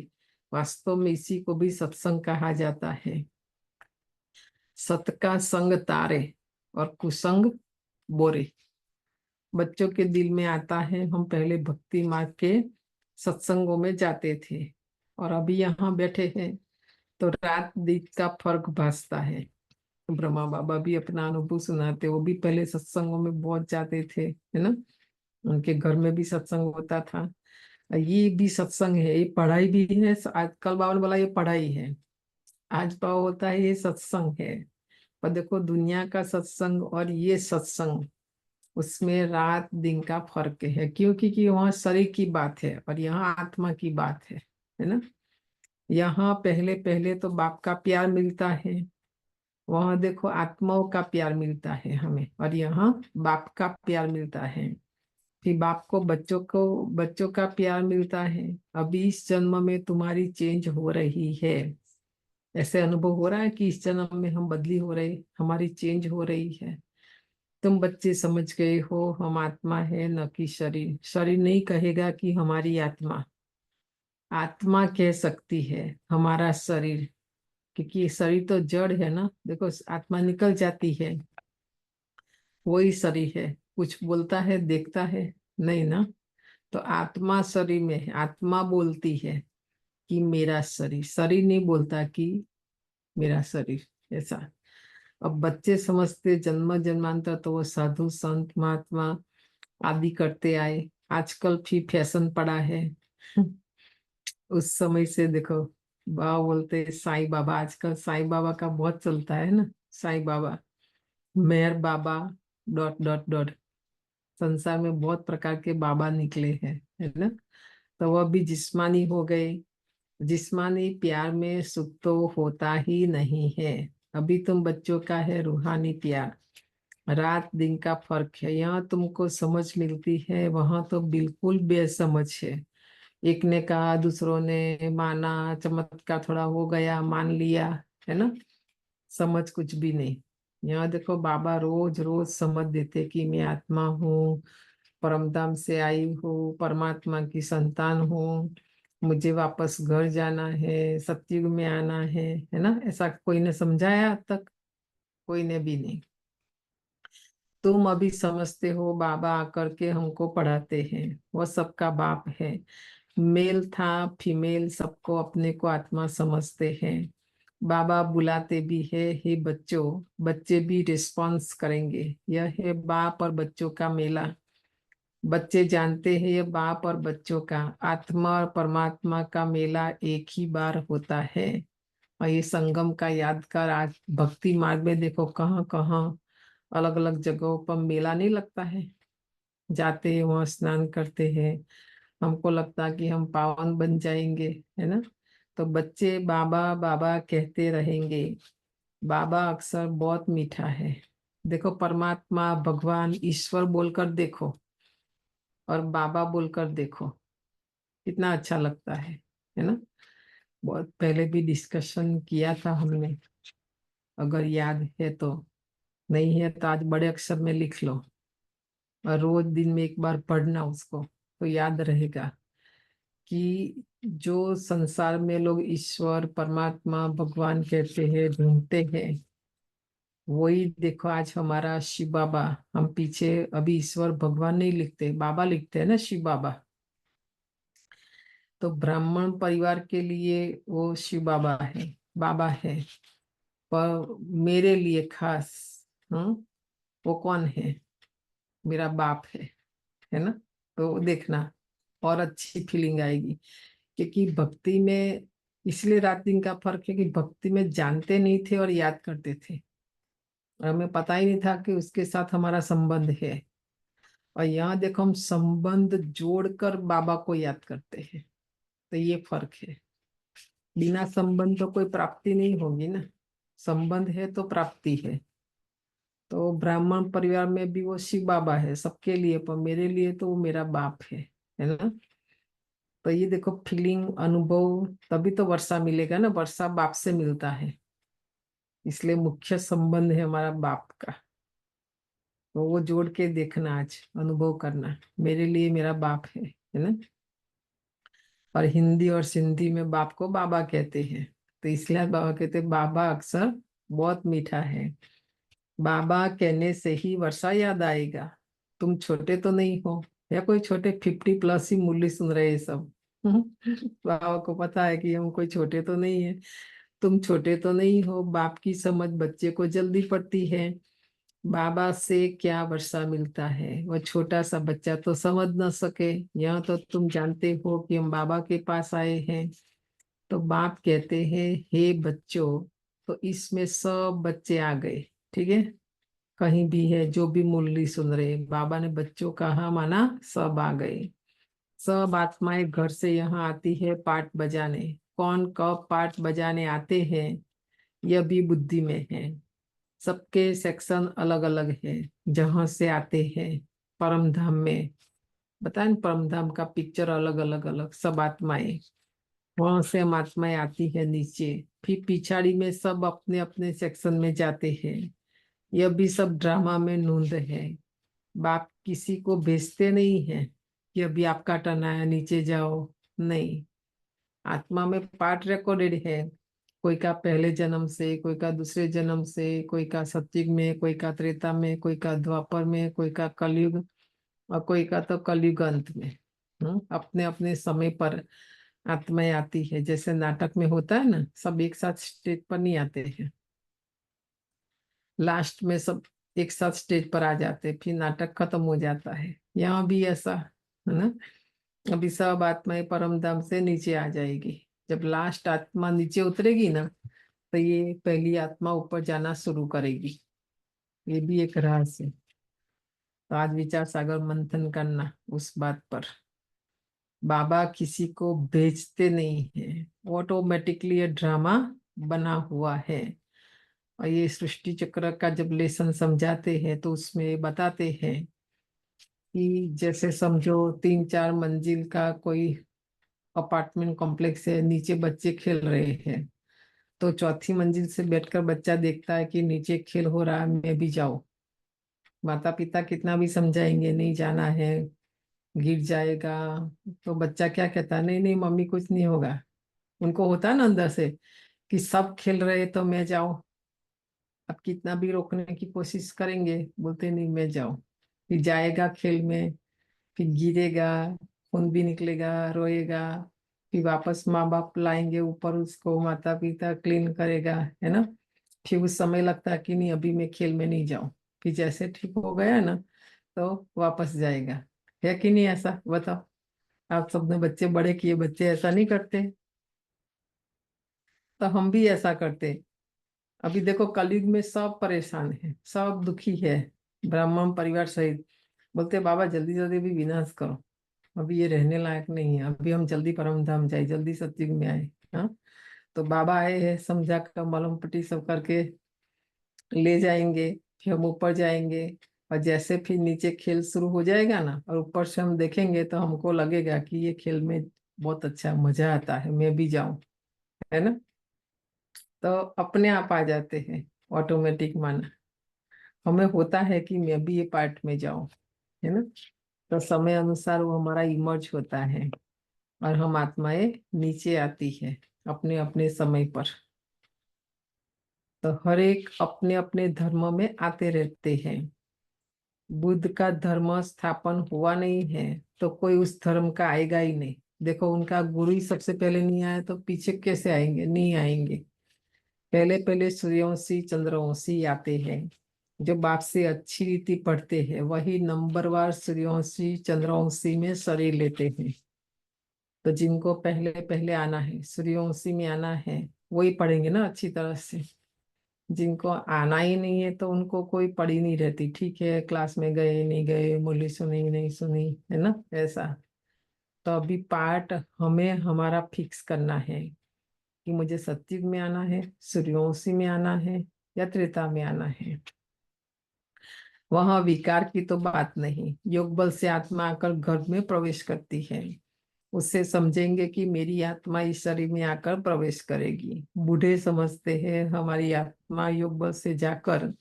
Speaker 4: वास्तव में इसी को भी सत्संग कहा जाता है। सत का संग तारे और कुसंग बोरे। बच्चों के दिल में आता है हम पहले भक्ति मार्ग के सत्संगों में जाते थे और अभी यहाँ बैठे हैं तो रात दिन का फर्क भासता है। ब्रह्मा बाबा भी अपना अनुभव सुनाते, वो भी पहले सत्संगों में बहुत जाते थे, है ना। उनके घर में भी सत्संग होता था। ये भी सत्संग है, ये पढ़ाई भी है। आज कल बाबा ने बोला ये पढ़ाई है, आज बाबा होता है ये सत्संग है। पर देखो दुनिया का सत्संग और ये सत्संग, उसमें रात दिन का फर्क है। क्योंकि कि वहाँ शरीर की बात है और यहाँ आत्मा की बात है ना। यहाँ पहले पहले तो बाप का प्यार मिलता है, वहाँ देखो आत्माओं का प्यार मिलता है हमें, और यहाँ बाप का प्यार मिलता है। फिर बाप को बच्चों का प्यार मिलता है। अभी इस जन्म में तुम्हारी चेंज हो रही है। ऐसे अनुभव हो रहा है कि इस जन्म में हम बदली हो रहे, हमारी चेंज हो रही है। तुम बच्चे समझ गए हो हम आत्मा है न कि शरीर। शरीर नहीं कहेगा कि हमारी आत्मा, आत्मा कह सकती है हमारा शरीर, क्योंकि ये शरीर तो जड़ है ना। देखो आत्मा निकल जाती है, वही शरीर है। कुछ बोलता है, देखता है नहीं ना। तो आत्मा शरीर में है, आत्मा बोलती है कि मेरा शरीर, शरीर नहीं बोलता कि मेरा शरीर। ऐसा अब बच्चे समझते जन्म जन्मांतर तो वो साधु संत महात्मा आदि करते आए। आजकल भी फैशन पड़ा है। उस समय से देखो बाबा बोलते साईं बाबा, आजकल साईं बाबा का बहुत चलता है ना। साईं बाबा, मेहर बाबा, डॉट डॉट डॉट। संसार में बहुत प्रकार के बाबा निकले हैं, है ना। तो वह भी जिस्मानी हो गए। जिस्मानी प्यार में सुख तो होता ही नहीं है। अभी तुम बच्चों का है रूहानी प्यार, रात दिन का फर्क है। यहाँ तुमको समझ मिलती है, वहां तो बिल्कुल बेसमझ है। एक ने कहा, दूसरों ने माना, चमत्कार थोड़ा हो गया, मान लिया, है ना। समझ कुछ भी नहीं। यहाँ देखो बाबा रोज रोज समझ देते कि मैं आत्मा हूँ, परमधाम से आई हूँ, परमात्मा की संतान हूँ, मुझे वापस घर जाना है, सतयुग में आना है ना। ऐसा कोई ने समझाया आज तक? कोई ने भी नहीं। तुम अभी समझते हो, बाबा आकर के हमको पढ़ाते हैं। वह सबका बाप है, मेल था फीमेल सबको अपने को आत्मा समझते हैं। बाबा बुलाते भी है, हे बच्चों। बच्चे भी रिस्पॉन्स करेंगे। यह है बाप और बच्चों का मेला। बच्चे जानते हैं, ये बाप और बच्चों का, आत्मा और परमात्मा का मेला एक ही बार होता है। और ये संगम का याद कर, आज भक्ति मार्ग में देखो कहाँ कहाँ अलग अलग जगहों पर मेला नहीं लगता है। जाते हैं वहाँ, स्नान करते हैं, हमको लगता कि हम पावन बन जाएंगे, है ना। तो बच्चे बाबा बाबा कहते रहेंगे। बाबा अक्सर बहुत मीठा है। देखो, परमात्मा भगवान ईश्वर बोलकर देखो और बाबा बोलकर देखो, कितना अच्छा लगता है ना। बहुत पहले भी डिस्कशन किया था हमने, अगर याद है तो। नहीं है तो आज बड़े अक्षर में लिख लो और रोज दिन में एक बार पढ़ना उसको, तो याद रहेगा कि जो संसार में लोग ईश्वर परमात्मा भगवान कहते हैं, ढूंढते हैं, वही देखो आज हमारा शिव बाबा। हम पीछे अभी ईश्वर भगवान नहीं लिखते, बाबा लिखते हैं ना, शिव बाबा। तो ब्राह्मण परिवार के लिए वो शिव बाबा है, बाबा है। पर मेरे लिए खास, हम्म, वो कौन है? मेरा बाप है ना। तो देखना और अच्छी फीलिंग आएगी, क्योंकि भक्ति में इसलिए रात दिन का फर्क है कि भक्ति में जानते नहीं थे और याद करते थे, और हमें पता ही नहीं था कि उसके साथ हमारा संबंध है। और यहाँ देखो, हम संबंध जोड़कर बाबा को याद करते हैं। तो ये फर्क है। बिना संबंध तो कोई प्राप्ति नहीं होगी ना, संबंध है तो प्राप्ति है। तो ब्राह्मण परिवार में भी वो शिव बाबा है सबके लिए, पर मेरे लिए तो वो मेरा बाप है ना। तो ये देखो फीलिंग, अनुभव, तभी तो वर्षा मिलेगा ना। वर्षा बाप से मिलता है, इसलिए मुख्य संबंध है हमारा बाप का। तो वो जोड़ के देखना, आज अनुभव करना, मेरे लिए मेरा बाप है ना। और हिंदी और सिंधी में बाप को बाबा कहते हैं। तो इसलिए बाबा कहते हैं, बाबा अक्सर बहुत मीठा है। बाबा कहने से ही वर्षा याद आएगा। तुम छोटे तो नहीं हो, या कोई छोटे 50+ ही मुरली सुन रहे हैं सब। बाबा को पता है कि हम कोई छोटे तो नहीं है। तुम छोटे तो नहीं हो, बाप की समझ बच्चे को जल्दी पड़ती है। बाबा से क्या वर्षा मिलता है, वो छोटा सा बच्चा तो समझ ना सके। यहाँ तो तुम जानते हो कि हम बाबा के पास आए हैं। तो बाप कहते हैं, हे बच्चों। तो इसमें सब बच्चे आ गए, ठीक है। कहीं भी है जो भी मुरली सुन रहे, बाबा ने बच्चों कहा माना सब आ गए। सब आत्माएं घर से यहाँ आती है पाठ बजाने। कौन कब पाठ बजाने आते हैं, यह भी बुद्धि में है। सबके सेक्शन अलग अलग है, जहाँ से आते हैं परम धाम में। बताए ना, परम धाम का पिक्चर अलग अलग अलग, सब आत्माएं वहां से हम आत्माएं आती है नीचे। फिर पिछाड़ी में सब अपने अपने सेक्शन में जाते हैं। यह भी सब ड्रामा में नूंद है। बाप किसी को भेजते नहीं है कि अभी आपका टर्न आया, नीचे जाओ। नहीं, आत्मा में पार्ट रिकॉर्डेड है। कोई का पहले जन्म से, कोई का दूसरे जन्म से, कोई का सतयुग में, कोई का त्रेता में, कोई का द्वापर में, कोई का कलयुग, और कोई का तो कलयुग अंत में। अपने अपने समय पर आत्माएं आती है। जैसे नाटक में होता है ना, सब एक साथ स्टेज पर नहीं आते हैं, लास्ट में सब एक साथ स्टेज पर आ जाते, फिर नाटक खत्म हो जाता है। यहाँ भी ऐसा है ना। अभी सब आत्माएं परम धाम से नीचे आ जाएगी। जब लास्ट आत्मा नीचे उतरेगी ना, तो ये पहली आत्मा ऊपर जाना शुरू करेगी। ये भी एक रहस्य है। तो आज विचार सागर मंथन करना उस बात पर। बाबा किसी को भेजते नहीं है, ऑटोमेटिकली ये ड्रामा बना हुआ है। और ये सृष्टि चक्र का जब लेसन समझाते हैं तो उसमें बताते हैं कि जैसे समझो 3-4 मंजिल का कोई अपार्टमेंट कॉम्प्लेक्स है, नीचे बच्चे खेल रहे हैं, तो चौथी मंजिल से बैठकर बच्चा देखता है कि नीचे खेल हो रहा है, मैं भी जाऊं। माता पिता कितना भी समझाएंगे नहीं जाना है, गिर जाएगा, तो बच्चा क्या कहता है, नहीं नहीं मम्मी कुछ नहीं होगा। उनको होता है ना अंदर से कि सब खेल रहे तो मैं जाऊं। अब कितना भी रोकने की कोशिश करेंगे, बोलते नहीं मैं जाऊं। फिर जाएगा खेल में, फिर गिरेगा, खून भी निकलेगा, रोएगा, फिर वापस माँ बाप लाएंगे ऊपर, उसको माता पिता क्लीन करेगा, है ना। फिर उस समय लगता है कि नहीं अभी मैं खेल में नहीं जाऊं। फिर जैसे ठीक हो गया ना तो वापस जाएगा। है कि नहीं ऐसा, बताओ। आप सबने बच्चे बड़े किए, बच्चे ऐसा नहीं करते, तो हम भी ऐसा करते। अभी देखो कलयुग में सब परेशान है, सब दुखी है, ब्राह्मण परिवार सहित। बोलते बाबा जल्दी जल्दी भी विनाश करो, अभी ये रहने लायक नहीं है, अभी हम जल्दी परम धाम जाए, जल्दी सत्युग में आए। हाँ, तो बाबा आए हैं, समझा कर मलम पट्टी सब करके ले जाएंगे। फिर हम ऊपर जाएंगे, और जैसे फिर नीचे खेल शुरू हो जाएगा ना, और ऊपर से हम देखेंगे तो हमको लगेगा कि ये खेल में बहुत अच्छा मजा आता है, मैं भी जाऊं, है ना। तो अपने आप आ जाते हैं, ऑटोमेटिक माना। हमें होता है कि मैं भी ये पार्ट में जाऊं, है ना। तो समय अनुसार वो हमारा इमर्ज होता है, और हम आत्माएं नीचे आती है अपने अपने समय पर। तो हर एक अपने अपने धर्म में आते रहते हैं। बुद्ध का धर्म स्थापन हुआ नहीं है तो कोई उस धर्म का आएगा ही नहीं। देखो उनका गुरु ही सबसे पहले नहीं आया तो पीछे कैसे आएंगे, नहीं आएंगे। पहले पहले सूर्यवंशी चंद्रवंशी आते हैं, जो बाप से अच्छी रीति पढ़ते हैं वही नंबरवार सूर्यवंशी चंद्रवंशी में शरीर लेते हैं। तो जिनको पहले पहले आना है, सूर्यवंशी में आना है, वही पढ़ेंगे ना अच्छी तरह से। जिनको आना ही नहीं है तो उनको कोई पढ़ी नहीं रहती, ठीक है क्लास में गए नहीं गए, मुरली सुनी नहीं सुनी, है ना ऐसा। तो अभी पार्ट हमें हमारा फिक्स करना है कि मुझे सत्युग में आना है, सूर्यवंशी में आना है, या त्रेता में आना है। वहां विकार की तो बात नहीं, योग बल से आत्मा आकर घर में प्रवेश करती है। उससे समझेंगे कि मेरी आत्मा इस शरीर में आकर प्रवेश करेगी। बूढ़े समझते हैं हमारी आत्मा योग बल से जाकर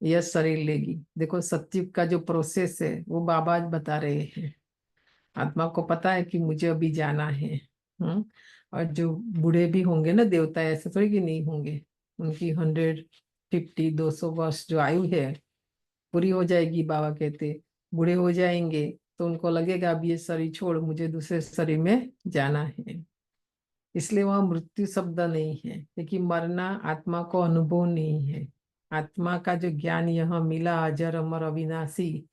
Speaker 4: यह शरीर लेगी। देखो सत्युग का जो प्रोसेस है वो बाबा आज बता रहे हैं। आत्मा को पता है कि मुझे अभी जाना है। और जो बूढ़े भी होंगे ना देवता, ऐसे थोड़ी कि नहीं होंगे, उनकी 150-200 वर्ष जो आयु है पूरी हो जाएगी। बाबा कहते बूढ़े हो जाएंगे तो उनको लगेगा अब ये शरीर छोड़ मुझे दूसरे शरीर में जाना है। इसलिए वहां मृत्यु शब्द नहीं है, क्योंकि मरना आत्मा को अनुभव नहीं है। आत्मा का जो ज्ञान यहाँ मिला अजर अमर अविनाशी,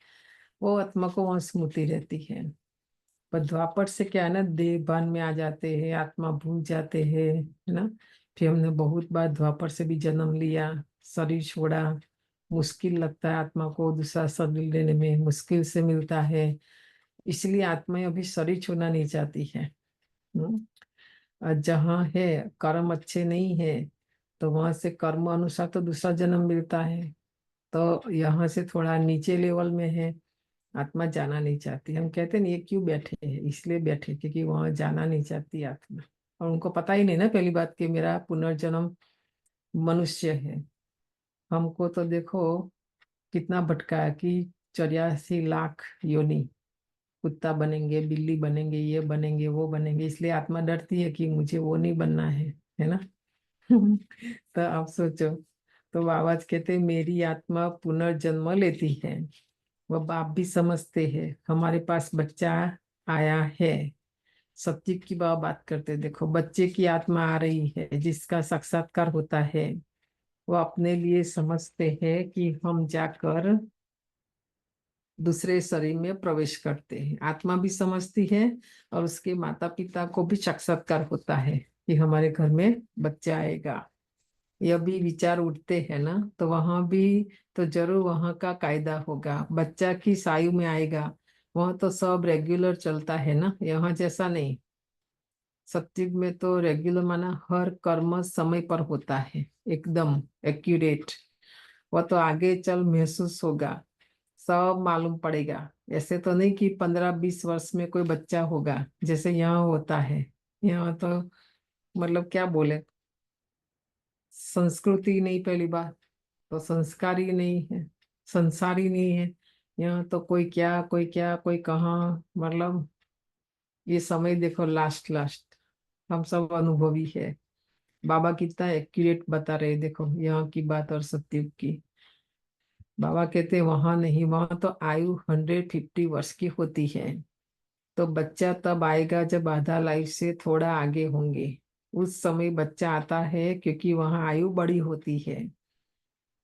Speaker 4: वो आत्मा को वहां स्मृति रहती है। पर द्वापर से क्या है ना, देह भान में आ जाते हैं, आत्मा भूल जाते हैं, है ना। फिर हमने बहुत बार द्वापर से भी जन्म लिया, शरीर छोड़ा, मुश्किल लगता है आत्मा को दूसरा शरीर लेने में, मुश्किल से मिलता है। इसलिए आत्माएं अभी शरीर छोड़ना नहीं चाहती है। और जहाँ है कर्म अच्छे नहीं है तो वहां से कर्म अनुसार तो दूसरा जन्म मिलता है। तो यहाँ से थोड़ा नीचे लेवल में है, आत्मा जाना नहीं चाहती। हम कहते नहीं ये क्यों बैठे हैं, इसलिए बैठे क्योंकि वहां जाना नहीं चाहती आत्मा। और उनको पता ही नहीं ना पहली बात कि मेरा पुनर्जन्म मनुष्य है। हमको तो देखो कितना भटका है कि 84 लाख योनि, कुत्ता बनेंगे, बिल्ली बनेंगे, ये बनेंगे, वो बनेंगे। इसलिए आत्मा डरती है कि मुझे वो नहीं बनना है ना। तो आप सोचो, तो बाबा कहते हैं, मेरी आत्मा पुनर्जन्म लेती है। वह बाप भी समझते हैं हमारे पास बच्चा आया है। सत्य की बात करते, देखो बच्चे की आत्मा आ रही है जिसका साक्षात्कार होता है। वो अपने लिए समझते हैं कि हम जाकर दूसरे शरीर में प्रवेश करते हैं। आत्मा भी समझती है, और उसके माता पिता को भी साक्षात्कार होता है कि हमारे घर में बच्चा आएगा। यह भी विचार उठते हैं ना, तो वहां भी तो जरूर वहां का कायदा होगा, बच्चा किस आयु में आएगा। वहां तो सब रेगुलर चलता है ना, यहाँ जैसा नहीं। सत्युग में तो रेगुलर माना हर कर्म समय पर होता है, एकदम एक्यूरेट। वो तो आगे चल महसूस होगा, सब मालूम पड़ेगा। ऐसे तो नहीं कि 15-20 वर्ष में कोई बच्चा होगा जैसे यहाँ होता है। यहाँ तो मतलब क्या बोले, संस्कृति नहीं, पहली बात तो संस्कार ही नहीं है, संसार ही नहीं है। यहाँ तो कोई क्या कोई क्या कोई कहाँ, मतलब ये समय देखो लास्ट लास्ट। हम सब अनुभवी है। बाबा कितना एक्यूरेट बता रहे, देखो यहाँ की बात और सत्युग की। बाबा कहते वहां नहीं, वहां तो आयु 150 वर्ष की होती है। तो बच्चा तब आएगा जब आधा लाइफ से थोड़ा आगे होंगे, उस समय बच्चा आता है, क्योंकि वहां आयु बड़ी होती है।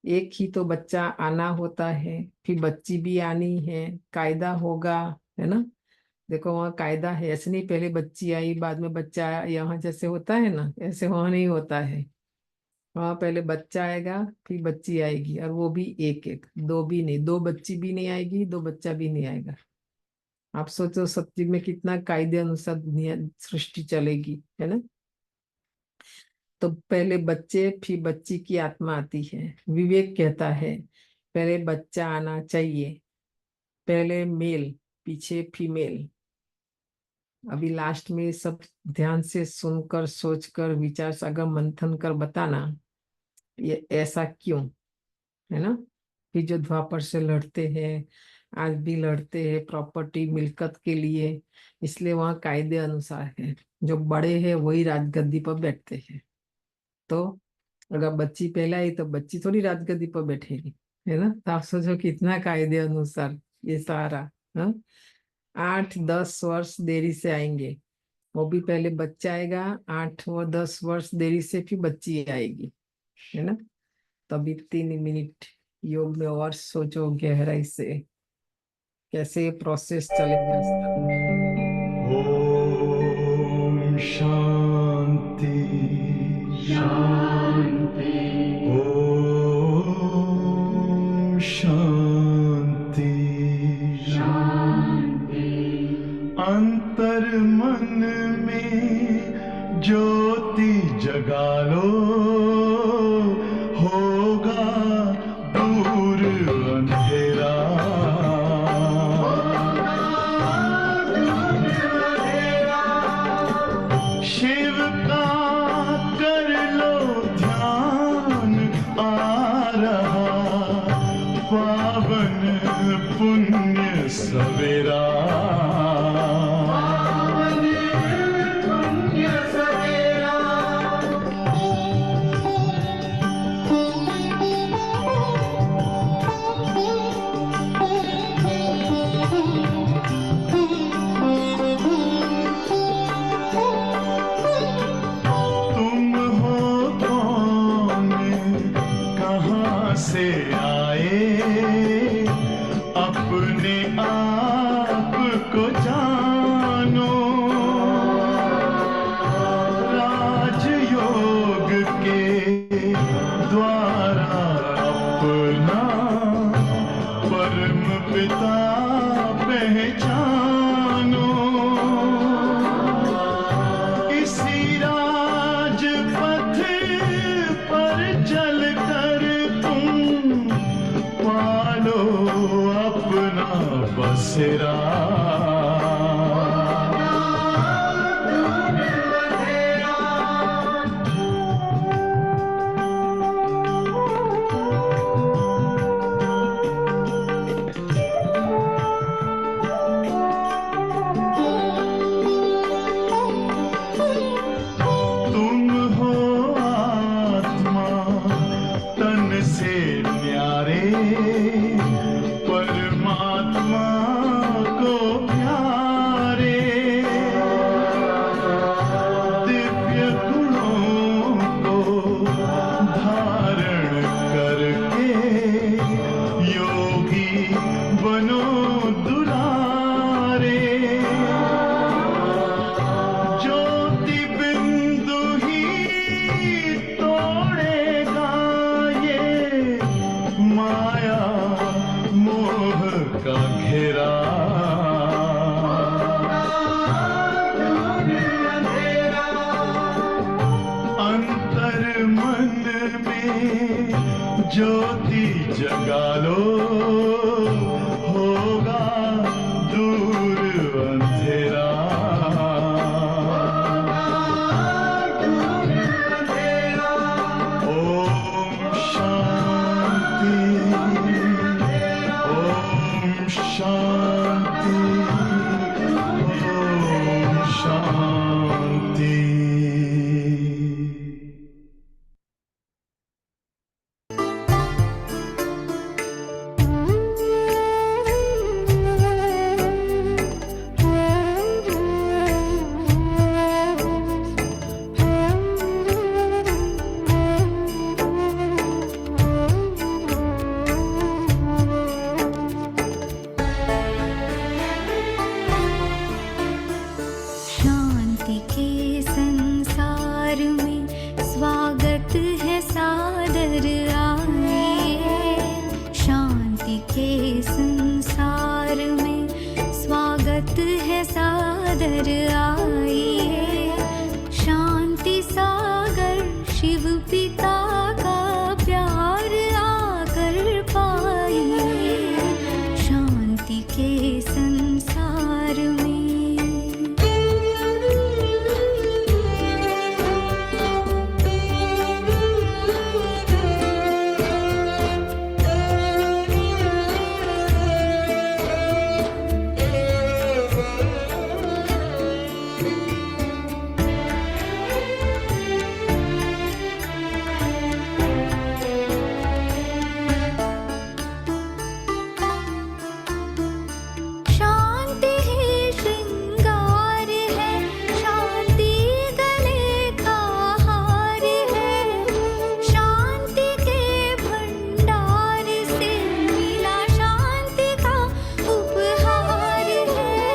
Speaker 4: एक ही तो बच्चा आना होता है, फिर बच्ची भी आनी है, कायदा होगा, है ना। देखो वहाँ कायदा है, ऐसे नहीं पहले बच्ची आई बाद में बच्चा आया, यहाँ जैसे होता है ना, ऐसे वहाँ नहीं होता है। वहाँ पहले बच्चा आएगा फिर बच्ची आएगी, और वो भी एक एक, दो भी नहीं, दो बच्ची भी नहीं आएगी, दो बच्चा भी नहीं आएगा। आप सोचो सत्युग में कितना कायदे अनुसार दुनिया सृष्टि चलेगी, है ना। तो पहले बच्चे फिर बच्ची की आत्मा आती है। विवेक कहता है पहले बच्चा आना चाहिए, पहले मेल पीछे फीमेल। अभी लास्ट में सब ध्यान से सुनकर सोचकर विचार सागर मंथन कर बताना ये ऐसा क्यों, है ना। फिर जो द्वापर से लड़ते हैं, आज भी लड़ते हैं प्रॉपर्टी मिल्कत के लिए, इसलिए वहाँ कायदे अनुसार है, जो बड़े हैं वही राजगद्दी पर बैठते हैं। तो अगर बच्ची पहले आई तो बच्ची थोड़ी राजगद्दी पर बैठेगी, है ना। तो आप सोचो कितना कायदे अनुसार ये सारा। हाँ, 8-10 वर्ष देरी से आएंगे, वो भी पहले बच्चा आएगा, 8 व 10 वर्ष देरी से फिर बच्ची आएगी, है ना। तभी 3 मिनट योग में और सोचो गहराई से कैसे प्रोसेस चलेगा इसका।
Speaker 2: ओम शांति शांति, ओम शांति शांति। अंतर मन में ज्योति जगा लो, होगा दूर अंधेरा। शिव का कर लो ध्यान, आ रहा पावन पुण्य सवेरा। से आए अपने आप को जानो, राजयोग के द्वारा अपना परम पिता पहचानो। इसी राजपथ पर चलकर पालो अपना बसेरा। तुम हो आत्मा तन से न्यारे, परमात्मा को प्यारे। दिव्य गुणों को धारण करके योगी बनो दुलारे। ज्योति बिंदु ही तोड़ेगा ये माया मोह का घेरा। ज्योति जगा लो, होगा दूर अंधेरा। ओम शांति, ओम शांति, ओम शांति।
Speaker 8: शांति के संसार में स्वागत है सादर आइए। शांति के संसार में स्वागत है सादर आइए। शांति सागर शिव पिता का प्यार आकर पाइए। शांति के संसार में शांति ही श्रृंगार है, शांति गले का हार है। शांति के भंडार से मिला शांति का उपहार है।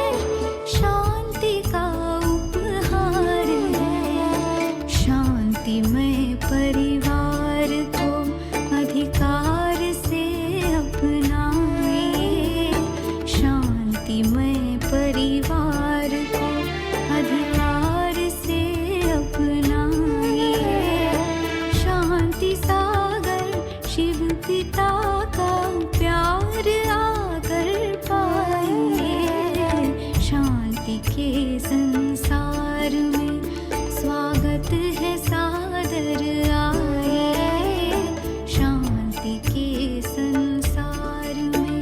Speaker 8: शांति का उपहार है। शांतिमय परिवार को अधिकार से अपनाइए। शांतिमय परिवार को अधिकार से अपनाइए। शांति सागर शिव पिता का प्यार आकर पाइए। शांति के संसार में स्वागत है सादर आइए। शांति के संसार में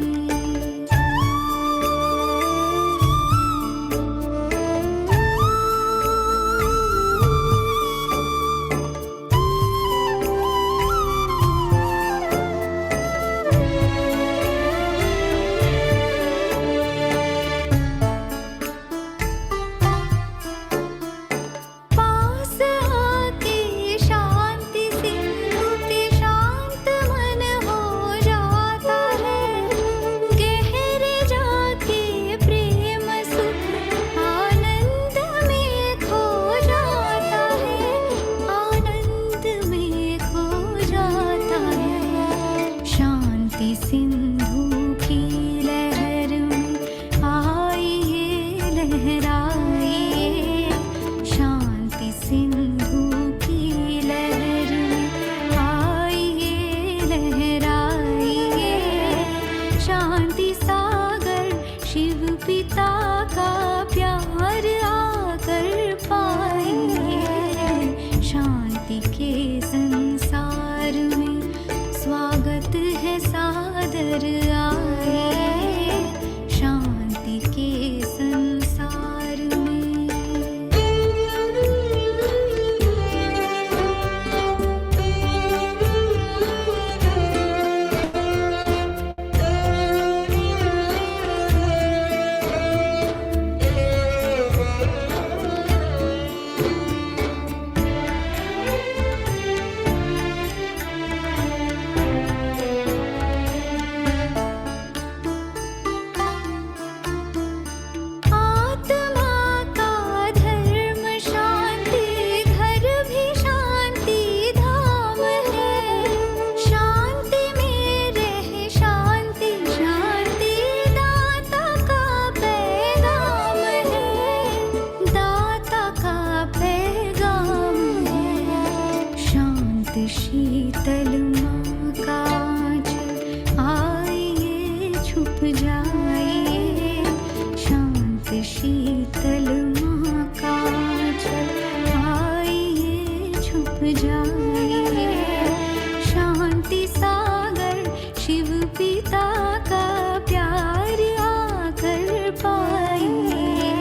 Speaker 8: पास आके शांति सिंधु के शांत मन हो जाता है। गहरे जाके प्रेम सुख आनंद में खो जाता है। आनंद में खो जाता है। शांति सिंधु की लहर में आइए लहराइए। शांति सिंधु की लहर में आइए लहराइए। शांति सागर शिव पिता का प्यार आकर पाइए। शांति के संसार में स्वागत है सादर आइए। शांति के संसार में छुप जाइए, शांत शीतल माँ का आंचल आइए छुप जाइए, शांति सागर शिव पिता का प्यार आकर पाइए,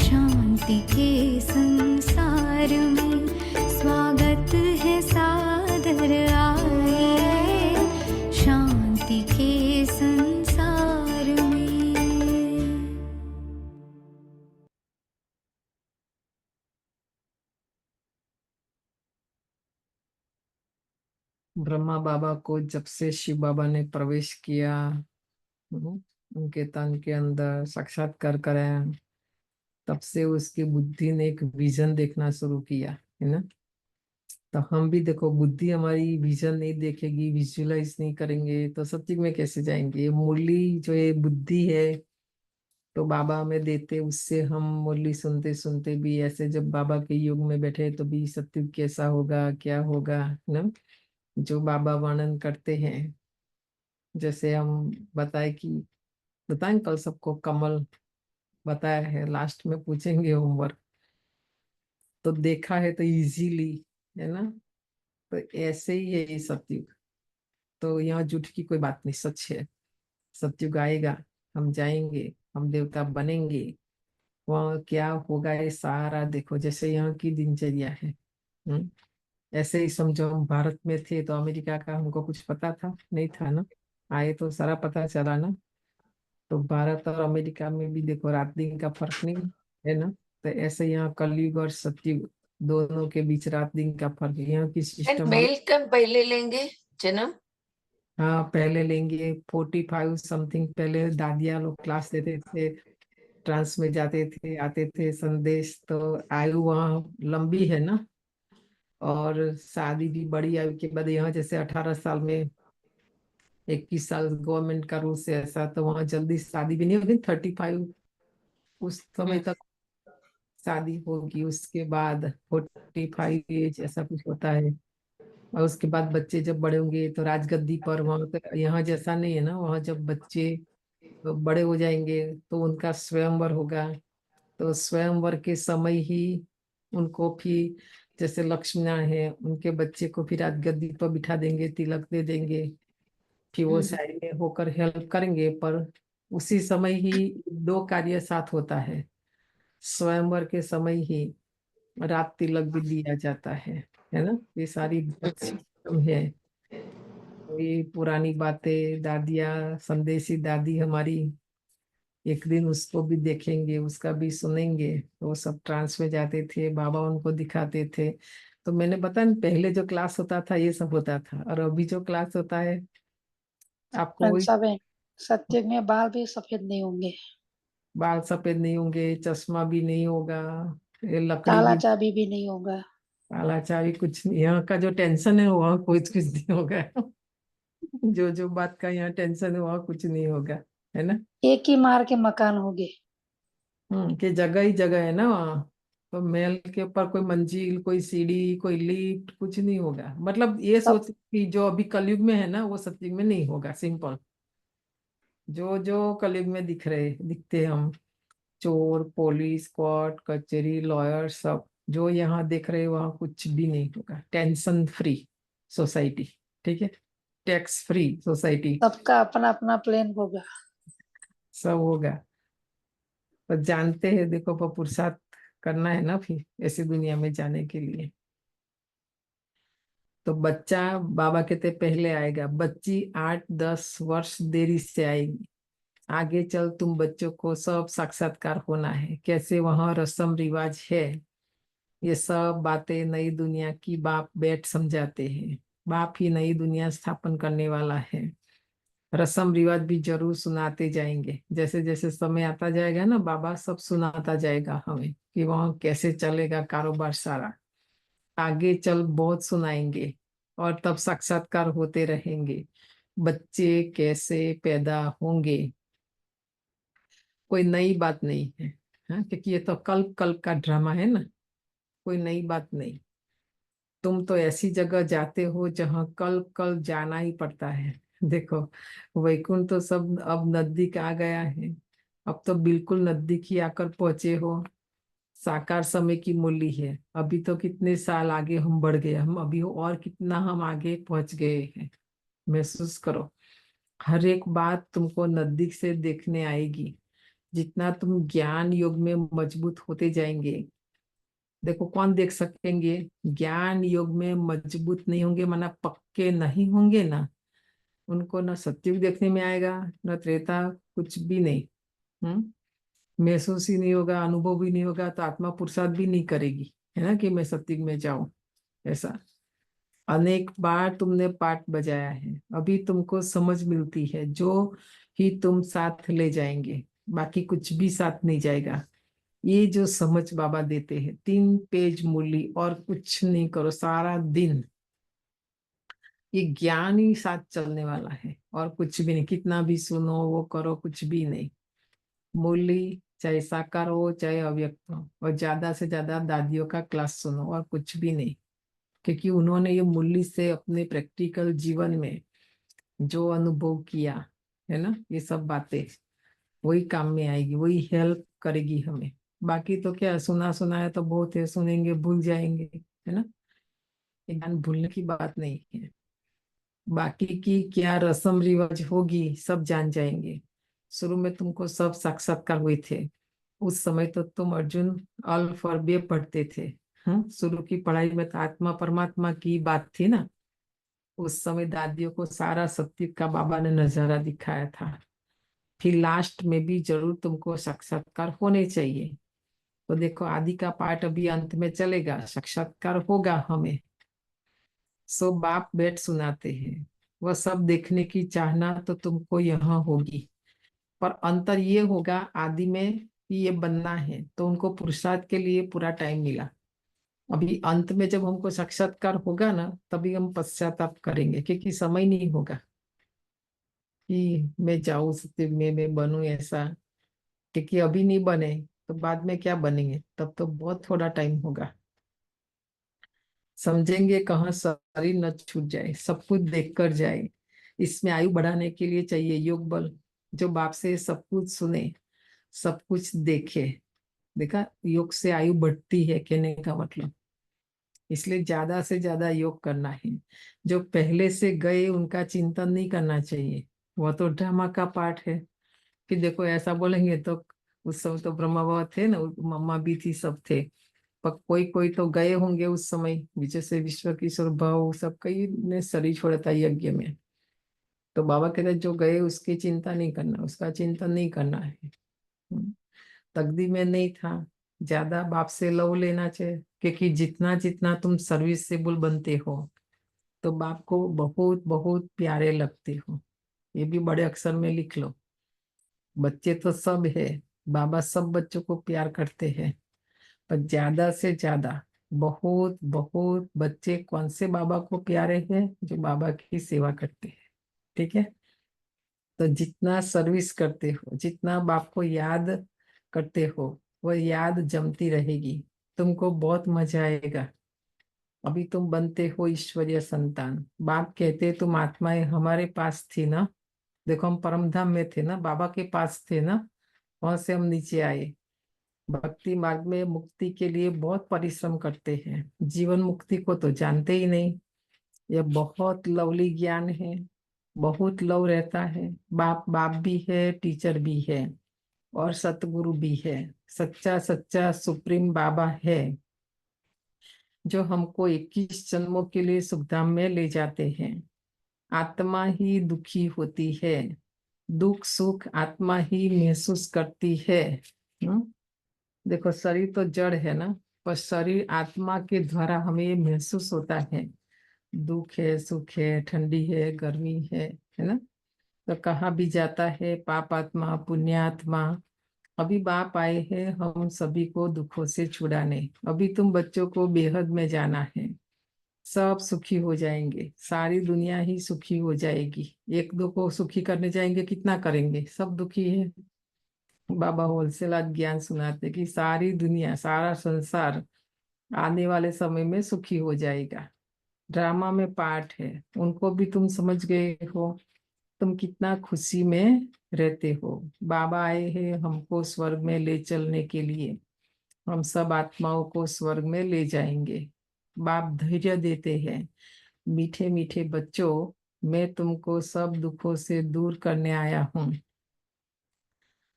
Speaker 8: शांति के संसार में स्वागत है सादर आइए, शांति के संसार में।
Speaker 4: ब्रह्मा बाबा को जब से शिव बाबा ने प्रवेश किया, उनके तन के अंदर साक्षात्कार कराया, तब से उसकी बुद्धि ने एक विजन देखना शुरू किया, है ना। तो हम भी देखो, बुद्धि हमारी विजन नहीं देखेगी, विजुअलाइज नहीं करेंगे तो सत्युग में कैसे जाएंगे। ये मुरली जो ये बुद्धि है तो बाबा हमें देते, उससे हम मुरली सुनते सुनते भी ऐसे जब बाबा के युग में बैठे तो भी सत्युग कैसा होगा, क्या होगा, है ना, जो बाबा वर्णन करते हैं। जैसे हम बताएं कल सबको कमल बताया है, लास्ट में पूछेंगे होमवर्क, तो देखा है तो इजीली, है ना। तो ऐसे ही है ये सत्युग। तो यहाँ झूठ की कोई बात नहीं, सच है। सत्युग आएगा, हम जाएंगे, हम देवता बनेंगे, वहाँ क्या होगा ये सारा देखो। जैसे यहाँ की दिनचर्या है, ऐसे ही समझो हम भारत में थे तो अमेरिका का हमको कुछ पता था नहीं था ना, आए तो सारा पता चला ना। तो भारत और अमेरिका में भी देखो रात दिन का फर्क नहीं है ना। तो ऐसे यहाँ कलयुग और सतयुग दोनों के बीच रात दिन का फर्क है। यहाँ की सिस्टम
Speaker 9: मेल कब पहले लेंगे जन्म?
Speaker 4: हाँ पहले लेंगे, 45 समथिंग पहले दादिया लोग क्लास देते थे, ट्रांस में जाते थे, आते थे संदेश। तो आयु वहाँ लंबी है ना, और शादी भी बड़ी आयु के बाद। यहाँ जैसे 18 साल में 21 साल गवर्नमेंट का रूल से ऐसा, तो वहाँ जल्दी शादी भी नहीं होगी। 35 उस समय तक शादी होगी, उसके बाद 45 एज ऐसा कुछ होता है। और उसके बाद बच्चे जब बड़े होंगे तो राजगद्दी पर, वहाँ तक यहाँ जैसा नहीं है ना, वहाँ जब बच्चे बड़े हो जाएंगे तो उनका स्वयंवर होगा। तो स्वयंवर के समय ही उनको भी, जैसे लक्ष्मी नारायण है, उनके बच्चे को फिर राजगद्दी पर बिठा देंगे, तिलक दे देंगे, फिर वो साइड में होकर हेल्प करेंगे। पर उसी समय ही दो कार्य साथ होता है, स्वयंवर के समय ही रात तिलक भी दिया जाता है ना। ये सारी बहुत सिस्टम है। ये पुरानी बातें दादिया, संदेशी दादी हमारी, एक दिन उसको भी देखेंगे, उसका भी सुनेंगे। वो सब ट्रांस में जाते थे, बाबा उनको दिखाते थे। तो मैंने बताया पहले जो क्लास होता था ये सब होता था, और अभी जो क्लास होता है आपको वही।
Speaker 10: सब है, सत्युग में बाल भी सफेद नहीं होंगे,
Speaker 4: बाल सफेद नहीं होंगे, चश्मा भी नहीं होगा, ये लकड़ी
Speaker 10: काला
Speaker 4: भी,
Speaker 10: चाबी भी नहीं होगा।
Speaker 4: काला चाबी कुछ नहीं। यहाँ का जो टेंशन है वहाँ कुछ कुछ नहीं होगा। जो जो बात का यहाँ टेंशन है वहाँ कुछ नहीं होगा, है ना।
Speaker 10: एक ही मार के मकान होंगे।
Speaker 4: कि जगह ही जगह है ना वहाँ। तो महल के ऊपर कोई मंजिल, कोई सीढ़ी, कोई लिफ्ट, कुछ नहीं होगा। मतलब ये
Speaker 10: सब
Speaker 4: सोच कि जो अभी कलयुग में है ना वो सतयुग में नहीं होगा। सिंपल, जो जो कलयुग में दिखते हैं हम, चोर, पुलिस, कोर्ट कचहरी, लॉयर, सब जो यहाँ देख रहे हैं वहाँ कुछ भी नहीं होगा। टेंशन फ्री सोसाइटी, ठीक है, टैक्स फ्री सोसाइटी,
Speaker 10: सबका अपना अपना प्लेन होगा।
Speaker 4: सब होगा। तो जानते हैं देखो, पर पुरुषार्थ करना है ना फिर ऐसी दुनिया में जाने के लिए। तो बच्चा बाबा कहते पहले आएगा, बच्ची 8-10 वर्ष देरी से आएगी। आगे चल तुम बच्चों को सब साक्षात्कार होना है, कैसे वहाँ रस्म रिवाज है, ये सब बातें नई दुनिया की बाप बैठ समझाते हैं। बाप ही नई दुनिया स्थापन करने वाला है। रस्म रिवाज भी जरूर सुनाते जाएंगे, जैसे जैसे समय आता जाएगा ना बाबा सब सुनाता जाएगा हमें कि वहाँ कैसे चलेगा कारोबार सारा। आगे चल बहुत सुनाएंगे, और तब साक्षात्कार होते रहेंगे। बच्चे कैसे पैदा होंगे कोई नई बात नहीं है, हाँ, क्योंकि ये तो कल्प कल्प का ड्रामा है ना, कोई नई बात नहीं। तुम तो ऐसी जगह जाते हो जहाँ कल्प कल्प जाना ही पड़ता है। देखो, वैकुंठ तो सब अब नजदीक आ गया है। अब तो बिल्कुल नजदीक ही आकर पहुंचे हो। साकार समय की मूल्य है। अभी तो कितने साल आगे हम बढ़ गए, हम अभी और कितना हम आगे पहुंच गए हैं। महसूस करो, हर एक बात तुमको नजदीक से देखने आएगी। जितना तुम ज्ञान योग में मजबूत होते जाएंगे, देखो कौन देख सकेंगे। ज्ञान योग में मजबूत नहीं होंगे, माना पक्के नहीं होंगे ना, उनको ना सत्युग देखने में आएगा, न त्रेता, कुछ भी नहीं। महसूस ही नहीं होगा, अनुभव भी नहीं होगा, तो आत्मा पुरुषार्थ भी नहीं करेगी, है ना, कि मैं सत्युग में जाऊं। ऐसा अनेक बार तुमने पाठ बजाया है, अभी तुमको समझ मिलती है, जो ही तुम साथ ले जाएंगे, बाकी कुछ भी साथ नहीं जाएगा। ये जो समझ बाबा देते हैं, 3 पेज मूली, और कुछ नहीं करो सारा दिन, ये ज्ञान ही साथ चलने वाला है, और कुछ भी नहीं। कितना भी सुनो वो करो, कुछ भी नहीं। मूली चाहे साकार हो चाहे अव्यक्त हो, और ज्यादा से ज्यादा दादियों का क्लास सुनो, और कुछ भी नहीं। क्योंकि उन्होंने ये मूली से अपने प्रैक्टिकल जीवन में जो अनुभव किया है ना, ये सब बातें वही काम में आएगी, वही हेल्प करेगी हमें। बाकी तो क्या, सुना सुना है तो बहुत है, सुनेंगे भूल जाएंगे, है ना। ये ज्ञान भूलने की बात नहीं है। बाकी की क्या रस्म रिवाज होगी सब जान जाएंगे। शुरू में तुमको सब साक्षात्कार हुए थे, उस समय तो तुम अर्जुन अल फॉर बे पढ़ते थे। शुरू की पढ़ाई में तो आत्मा परमात्मा की बात थी ना। उस समय दादियों को सारा सत्य का बाबा ने नजारा दिखाया था। फिर लास्ट में भी जरूर तुमको साक्षात्कार होने चाहिए। तो देखो, आदि का पाठ अभी अंत में चलेगा, साक्षात्कार होगा हमें। सो बाप बैठ सुनाते हैं, वह सब देखने की चाहना तो तुमको यहाँ होगी। पर अंतर ये होगा, आदि में कि ये बनना है तो उनको पुरुषार्थ के लिए पूरा टाइम मिला। अभी अंत में जब हमको साक्षात्कार होगा ना, तभी हम पश्चाताप करेंगे, क्योंकि समय नहीं होगा कि मैं जाऊं सत्य में, मैं बनूं ऐसा। क्योंकि अभी नहीं बने तो बाद में क्या बनेंगे, तब तो बहुत थोड़ा टाइम होगा। समझेंगे कहाँ शरीर न छूट जाए, सब कुछ देख कर जाए। इसमें आयु बढ़ाने के लिए चाहिए योग बल, जो बाप से सब कुछ सुने, सब कुछ देखे। देखा, योग से आयु बढ़ती है कहने का मतलब। इसलिए ज्यादा से ज्यादा योग करना है। जो पहले से गए उनका चिंतन नहीं करना चाहिए, वह तो ड्रामा का पार्ट है। कि देखो ऐसा बोलेंगे तो, उस समय तो ब्रह्मा बाबा थे ना, मम्मा भी थी, सब थे। पर कोई कोई तो गए होंगे उस समय, जैसे विश्व किशोर भाव सब कई ने शरीर छोड़ा था यज्ञ में। तो बाबा कहते जो गए उसकी चिंता नहीं करना, उसका चिंतन नहीं करना है। तकदीर में नहीं था, ज्यादा बाप से लव लेना चाहिए। क्योंकि जितना जितना तुम सर्विसेबल बनते हो, तो बाप को बहुत बहुत प्यारे लगते हो। ये भी बड़े अक्षर में लिख लो। बच्चे तो सब है, बाबा सब बच्चों को प्यार करते हैं। पर ज्यादा से ज्यादा बहुत बहुत बच्चे कौन से बाबा को प्यारे हैं, जो बाबा की सेवा करते हैं। ठीक है। तो जितना सर्विस करते हो, जितना बाप को याद करते हो, वह याद जमती रहेगी। तुमको बहुत मजा आएगा। अभी तुम बनते हो ईश्वरीय संतान। बाप कहते तुम आत्माएं हमारे पास थी ना। देखो, हम परम धाम में थे ना, बाबा के पास थे ना, वहां से हम नीचे आए। भक्ति मार्ग में मुक्ति के लिए बहुत परिश्रम करते हैं, जीवन मुक्ति को तो जानते ही नहीं। यह बहुत लवली ज्ञान है, बहुत लव रहता है। बाप बाप भी है, टीचर भी है, और सतगुरु भी है। सच्चा सच्चा सुप्रीम बाबा है, जो हमको 21 जन्मों के लिए सुखधाम में ले जाते हैं। आत्मा ही दुखी होती है, दुख सुख आत्मा ही महसूस करती है। हम्म? देखो, शरीर तो जड़ है ना, पर शरीर आत्मा के द्वारा हमें ये महसूस होता है। दुख है, सुख है, ठंडी है, गर्मी है ना। तो कहाँ भी जाता है पाप आत्मा पुण्यात्मा। अभी बाप आए हैं हम सभी को दुखों से छुड़ाने। अभी तुम बच्चों को बेहद में जाना है, सब सुखी हो जाएंगे, सारी दुनिया ही सुखी हो जाएगी। एक दो को सुखी करने जाएंगे, कितना करेंगे, सब दुखी है। बाबा होलसेल ज्ञान सुनाते कि सारी दुनिया, सारा संसार आने वाले समय में सुखी हो जाएगा। ड्रामा में पार्ट है, उनको भी तुम समझ गए हो। तुम कितना खुशी में रहते हो। बाबा आए हैं हमको स्वर्ग में ले चलने के लिए। हम सब आत्माओं को स्वर्ग में ले जाएंगे। बाप धैर्य देते हैं, मीठे मीठे बच्चों, मैं तुमको सब दुखों से दूर करने आया हूँ।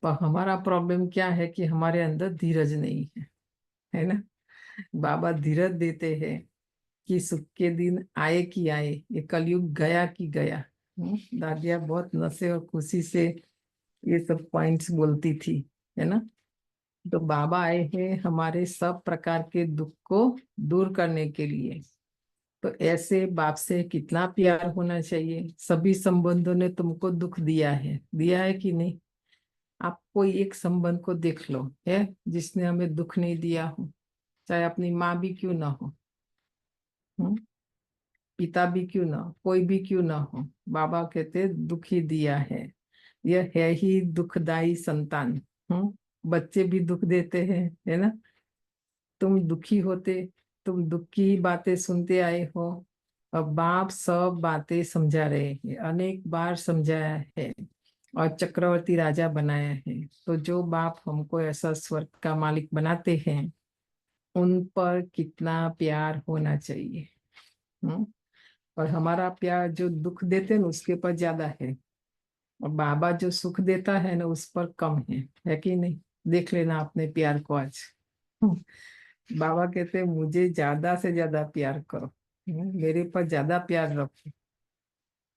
Speaker 4: पर हमारा प्रॉब्लम क्या है कि हमारे अंदर धीरज नहीं है ना। बाबा धीरज देते हैं कि सुख के दिन आए कि आए, ये कलयुग गया कि गया। दादिया बहुत नशे और खुशी से ये सब पॉइंट्स बोलती थी, है ना। तो बाबा आए हैं हमारे सब प्रकार के दुख को दूर करने के लिए। तो ऐसे बाप से कितना प्यार होना चाहिए। सभी संबंधों ने तुमको दुख दिया है कि नहीं। आप कोई एक संबंध को देख लो है जिसने हमें दुख नहीं दिया हो, चाहे अपनी माँ भी क्यों ना हो, पिता भी क्यों ना हो, कोई भी क्यों ना हो। बाबा कहते दुखी दिया है, यह है ही दुखदाई संतान। बच्चे भी दुख देते हैं, है ना। तुम दुखी होते, तुम दुख की ही बातें सुनते आए हो। अब बाप सब बातें समझा रहे हैं, अनेक बार समझाया है और चक्रवर्ती राजा बनाया है। तो जो बाप हमको ऐसा स्वर्ग का मालिक बनाते हैं, उन पर कितना प्यार होना चाहिए। और हमारा प्यार जो दुख देते हैं ना उसके ऊपर ज्यादा है, और बाबा जो सुख देता है ना उस पर कम है कि नहीं। देख लेना अपने प्यार को आज। बाबा कहते हैं मुझे ज्यादा से ज्यादा प्यार करो, मेरे पर ज्यादा प्यार रखो।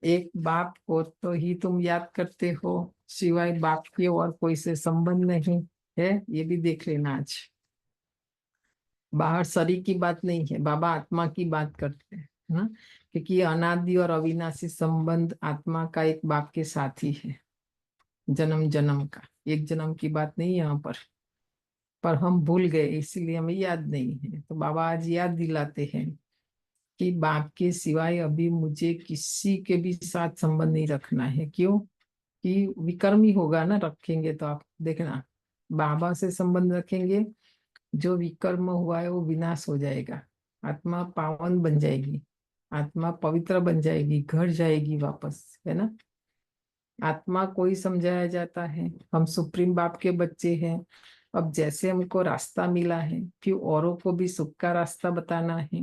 Speaker 4: एक बाप को तो ही तुम याद करते हो, सिवाय बाप के और कोई से संबंध नहीं है, ये भी देख लेना आज। बाहर शरीर की बात नहीं है, बाबा आत्मा की बात करते हैं ना। क्योंकि अनादि और अविनाशी संबंध आत्मा का एक बाप के साथ ही है, जन्म जन्म का। एक जन्म की बात नहीं यहाँ पर हम भूल गए इसीलिए हमें याद नहीं है। तो बाबा आज याद दिलाते हैं कि बाप के सिवाय अभी मुझे किसी के भी साथ संबंध नहीं रखना है। क्यों कि विकर्मी होगा ना, रखेंगे तो आप देखना। बाबा से संबंध रखेंगे, जो विकर्म हुआ है वो विनाश हो जाएगा, आत्मा पावन बन जाएगी, आत्मा पवित्र बन जाएगी, घर जाएगी वापस, है ना। आत्मा को ही समझाया जाता है, हम सुप्रीम बाप के बच्चे हैं। अब जैसे हमको रास्ता मिला है, फिर औरों को भी सुख का रास्ता बताना है।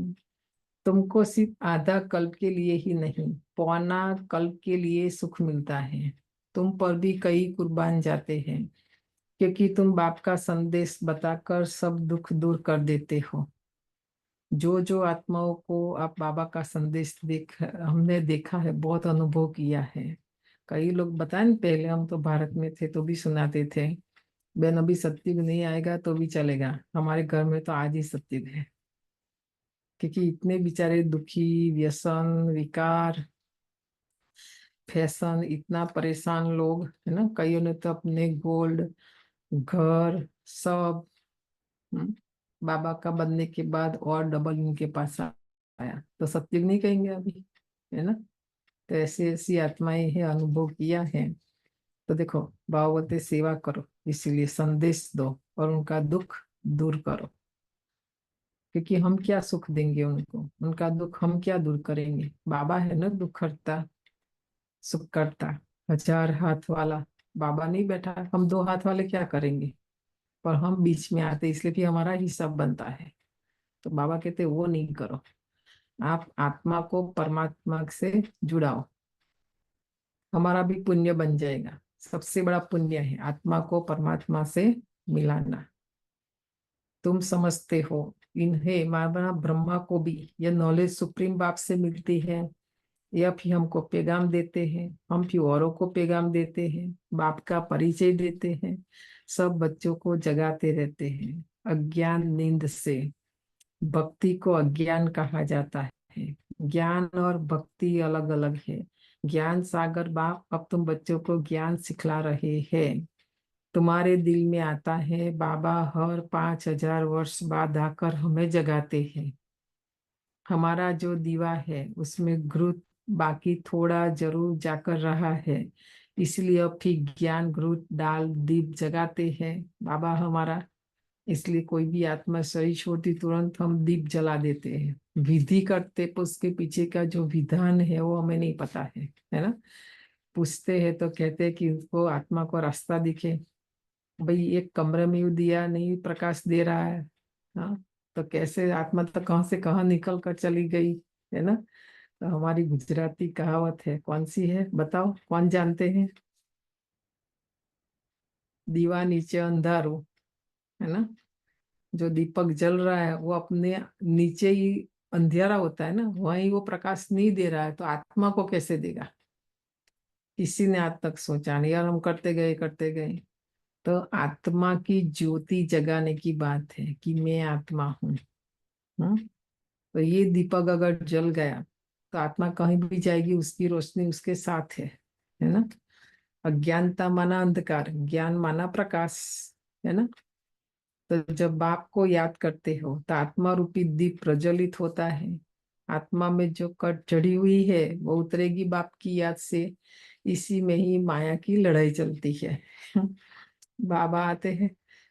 Speaker 4: तुमको सिर्फ आधा कल्प के लिए ही नहीं, पौना कल्प के लिए सुख मिलता है। तुम पर भी कई कुर्बान जाते हैं, क्योंकि तुम बाप का संदेश बताकर सब दुख दूर कर देते हो। जो जो आत्माओं को आप बाबा का संदेश हमने देखा है, बहुत अनुभव किया है। कई लोग बताए न, पहले हम तो भारत में थे तो भी सुनाते थे, बहन अभी सत्युग नहीं आएगा तो भी चलेगा। हमारे घर में तो आज ही सत्युग है, क्योंकि इतने बेचारे दुखी, व्यसन, विकार, फैशन, इतना परेशान लोग, है ना। कईयों ने तो अपने गोल्ड, घर सब बाबा का बनने के बाद और डबल उनके पास आया। तो सत्युग नहीं कहेंगे अभी, है ना। तो ऐसी ऐसी आत्माएं हैं, अनुभव किया है। तो देखो बाबा बोलते सेवा करो, इसीलिए संदेश दो और उनका दुख दूर करो। क्योंकि हम क्या सुख देंगे उनको, उनका दुख हम क्या दूर करेंगे। बाबा है ना दुख हरता, सुख करता, 1000 हाथ वाला बाबा नहीं बैठा, हम 2 हाथ वाले क्या करेंगे। पर हम बीच में आते इसलिए भी हमारा हिसाब बनता है। तो बाबा कहते वो नहीं करो, आप आत्मा को परमात्मा से जुड़ाओ, हमारा भी पुण्य बन जाएगा। सबसे बड़ा पुण्य है आत्मा को परमात्मा से मिलाना। तुम समझते हो, इन्हें माना ब्रह्मा को भी यह नॉलेज सुप्रीम बाप से मिलती है, या फिर हमको पैगाम देते हैं, हम फिर औरों को पैगाम देते हैं, बाप का परिचय देते हैं, सब बच्चों को जगाते रहते हैं अज्ञान नींद से। भक्ति को अज्ञान कहा जाता है, ज्ञान और भक्ति अलग अलग है। ज्ञान सागर बाप अब तुम बच्चों को ज्ञान सिखला रहे हैं। तुम्हारे दिल में आता है, बाबा हर 5000 वर्ष बाद आकर हमें जगाते हैं। हमारा जो दीवा है उसमें घृत बाकी थोड़ा जरूर जाकर रहा है, इसलिए अब ठीक ज्ञान घृत डाल दीप जगाते हैं बाबा हमारा। इसलिए कोई भी आत्मा शरीर छोड़ती तुरंत हम दीप जला देते हैं, विधि करते पर उसके पीछे का जो विधान है वो हमें नहीं पता है ना। पूछते हैं तो कहते हैं कि उनको आत्मा को रास्ता दिखे। भाई एक कमरे में ही दिया नहीं प्रकाश दे रहा है, हाँ, तो कैसे आत्मा तो कहाँ से कहाँ निकल कर चली गई, है ना। तो हमारी गुजराती कहावत है, कौन सी है बताओ, कौन जानते हैं? दीवा नीचे अंधारू, है ना। जो दीपक जल रहा है वो अपने नीचे ही अंधेरा होता है ना, वहीं वो प्रकाश नहीं दे रहा है, तो आत्मा को कैसे देगा? किसी ने आज तक सोचा नहीं, और हम करते गए। तो आत्मा की ज्योति जगाने की बात है कि मैं आत्मा हूँ। तो ये दीपक अगर जल गया तो आत्मा कहीं भी जाएगी, उसकी रोशनी उसके साथ है ना। अज्ञानता माना अंधकार, ज्ञान माना प्रकाश, है ना। तो जब बाप को याद करते हो तो आत्मा रूपी दीप प्रज्वलित होता है। आत्मा में जो कट चढ़ी हुई है वो उतरेगी बाप की याद से। इसी में ही माया की लड़ाई चलती है। बाबा आते हैं,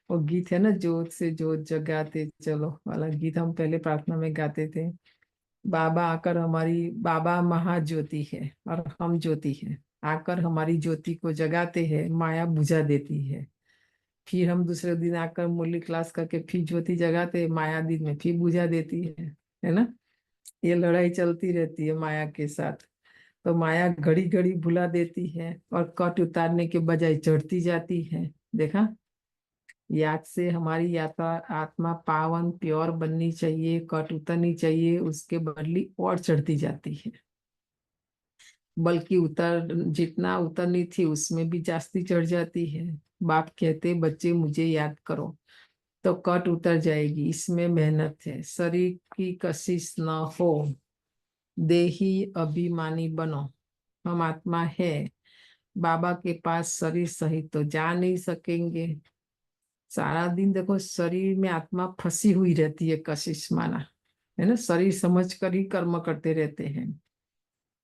Speaker 4: वो गीत है ना, जोत से जोत जगाते चलो वाला गीत हम पहले प्रार्थना में गाते थे। बाबा आकर हमारी, बाबा महाज्योति है और हम ज्योति है, आकर हमारी ज्योति को जगाते हैं, माया बुझा देती है। फिर हम दूसरे दिन आकर मुरली क्लास करके फिर ज्योति जगाते, माया दिन में फिर बुझा देती है ना। ये लड़ाई चलती रहती है माया के साथ। तो माया घड़ी घड़ी भुला देती है और कट उतारने के बजाय चढ़ती जाती है। देखा, याद से हमारी यात्रा आत्मा पावन प्योर बननी चाहिए, कट उतरनी चाहिए, उसके बदली और चढ़ती जाती है। बल्कि जितना उतरनी थी उसमें भी जास्ती चढ़ जाती है। बाप कहते बच्चे मुझे याद करो तो कट उतर जाएगी, इसमें मेहनत है। शरीर की कशिश न हो, देही अभिमानी बनो। हम आत्मा है, बाबा के पास शरीर सहित तो जा नहीं सकेंगे। सारा दिन देखो शरीर में आत्मा फंसी हुई रहती है, कशिश माना, है ना। शरीर समझ कर ही कर्म करते रहते हैं।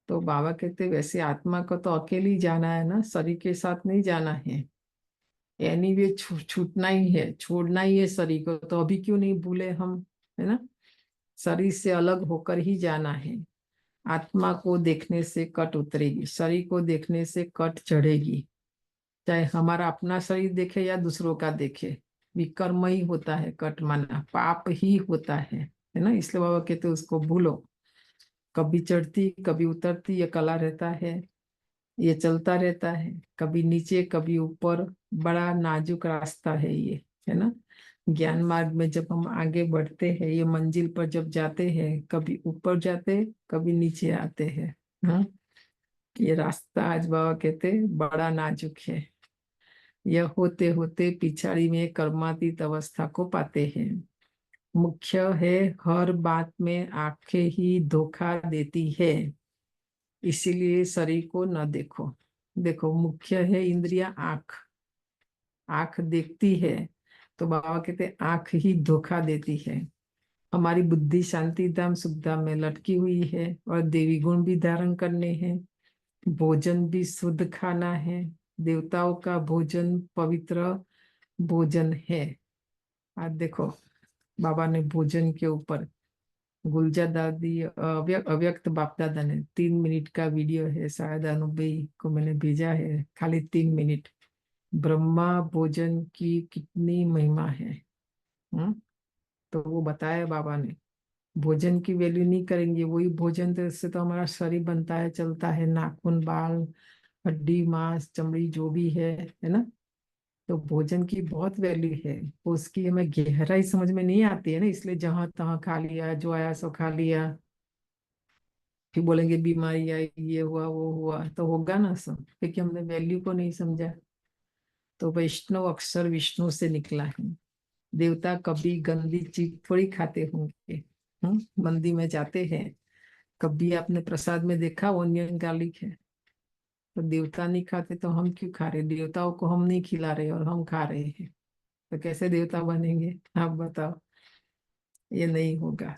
Speaker 4: तो बाबा कहते वैसे आत्मा को तो अकेली जाना है ना, शरीर के साथ नहीं जाना है। एनीवे छूटना ही है, छोड़ना ही है शरीर को, तो अभी क्यों नहीं भूले हम, है ना। शरीर से अलग होकर ही जाना है। आत्मा को देखने से कट उतरेगी, शरीर को देखने से कट चढ़ेगी। चाहे हमारा अपना शरीर देखे या दूसरों का देखे, विकर्म ही होता है, कट माना पाप ही होता है ना। इसलिए बाबा कहते उसको भूलो। कभी चढ़ती कभी उतरती ये कला रहता है, ये चलता रहता है, कभी नीचे कभी ऊपर। बड़ा नाजुक रास्ता है ये, है ना। ज्ञान मार्ग में जब हम आगे बढ़ते हैं, ये मंजिल पर जब जाते हैं, कभी ऊपर जाते कभी नीचे आते हैं। हाँ, ये रास्ता आज बाबा कहते बड़ा नाजुक है। यह होते होते पिछाड़ी में कर्मातीत अवस्था को पाते हैं। मुख्य है हर बात में आंखें ही धोखा देती है, इसीलिए शरीर को न देखो। देखो मुख्य है इंद्रिया आंख, आंख देखती है, तो बाबा कहते आंख ही धोखा देती है। हमारी बुद्धि शांति धाम सुख धाम में लटकी हुई है और देवी गुण भी धारण करने हैं। भोजन भी शुद्ध खाना है, देवताओं का भोजन पवित्र भोजन है। आज देखो बाबा ने भोजन के ऊपर, गुलजा दादी अव्यक्त बाप दादा ने 3 मिनट का वीडियो है, शायद अनुभवी को मैंने भेजा है, खाली 3 मिनट। ब्रह्मा भोजन की कितनी महिमा है। तो वो बताया बाबा ने, भोजन की वैल्यू नहीं करेंगे, वही भोजन तो इससे तो हमारा शरीर बनता है, चलता है, नाखून बाल हड्डी मांस चमड़ी जो भी है ना। तो भोजन की बहुत वैल्यू है, उसकी हमें गहराई समझ में नहीं आती है ना, इसलिए जहां तहां खा लिया, जो आया सो खा लिया। फिर बोलेंगे बीमारी आई, ये हुआ वो हुआ, तो होगा ना सब, क्योंकि हमने वैल्यू को नहीं समझा। तो वैष्णव अक्षर विष्णु से निकला है। देवता कभी गंदी चीज थोड़ी खाते होंगे। मंदिर में जाते हैं, कभी आपने प्रसाद में देखा ओनियन गार्लिक है? तो देवता नहीं खाते तो हम क्यों खा रहे? देवताओं को हम नहीं खिला रहे और हम खा रहे हैं, तो कैसे देवता बनेंगे आप बताओ? ये नहीं होगा।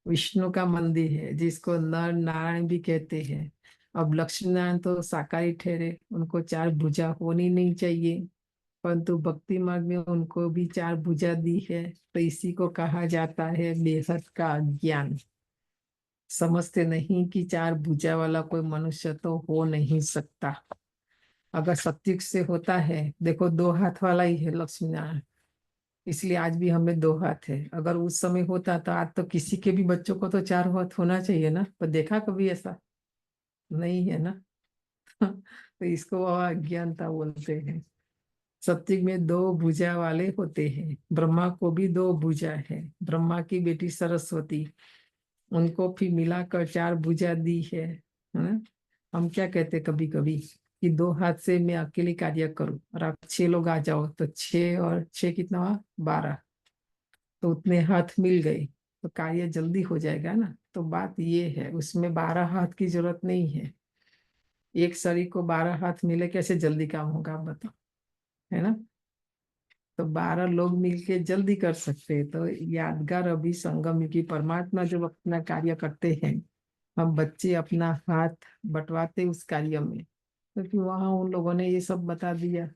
Speaker 4: विष्णु का मंदिर है जिसको नर नारायण भी कहते हैं। अब लक्ष्मी नारायण तो शाकाहारी ठहरे, उनको 4 भुजा होनी नहीं चाहिए, परंतु भक्ति मार्ग में उनको भी 4 भुजा दी है, तो इसी को कहा जाता है बेहद का ज्ञान। समझते नहीं कि चार भुजा वाला कोई मनुष्य तो हो नहीं सकता। अगर सत्युग से होता है, देखो दो हाथ वाला ही है लक्ष्मी नारायण, इसलिए आज भी हमें दो हाथ है। अगर उस समय होता तो आज तो किसी के भी बच्चों को तो चार हाथ होना चाहिए ना, पर देखा कभी ऐसा नहीं है ना। तो इसको अज्ञानता बोलते हैं। सत्युग में दो भुजा वाले होते हैं। ब्रह्मा को भी दो भुजा है, ब्रह्मा की बेटी सरस्वती, उनको भी मिलाकर चार भुजा दी है ना। हम क्या कहते कभी कभी कि दो हाथ से मैं अकेले कार्य करूं और आप 6 लोग आ जाओ, तो 6 और 6 कितना हुआ, 12, तो उतने हाथ मिल गए तो कार्य जल्दी हो जाएगा ना। तो बात ये है, उसमें 12 हाथ की जरूरत नहीं है। एक शरीर को 12 हाथ मिले कैसे जल्दी काम होगा, आप बताओ, है ना। तो 12 लोग मिलके जल्दी कर सकते हैं। तो यादगार अभी संगम की परमात्मा जब अपना कार्य करते हैं, हम बच्चे अपना हाथ बंटवाते उस कार्य में, क्योंकि वहां उन लोगों ने ये सब बता दिया।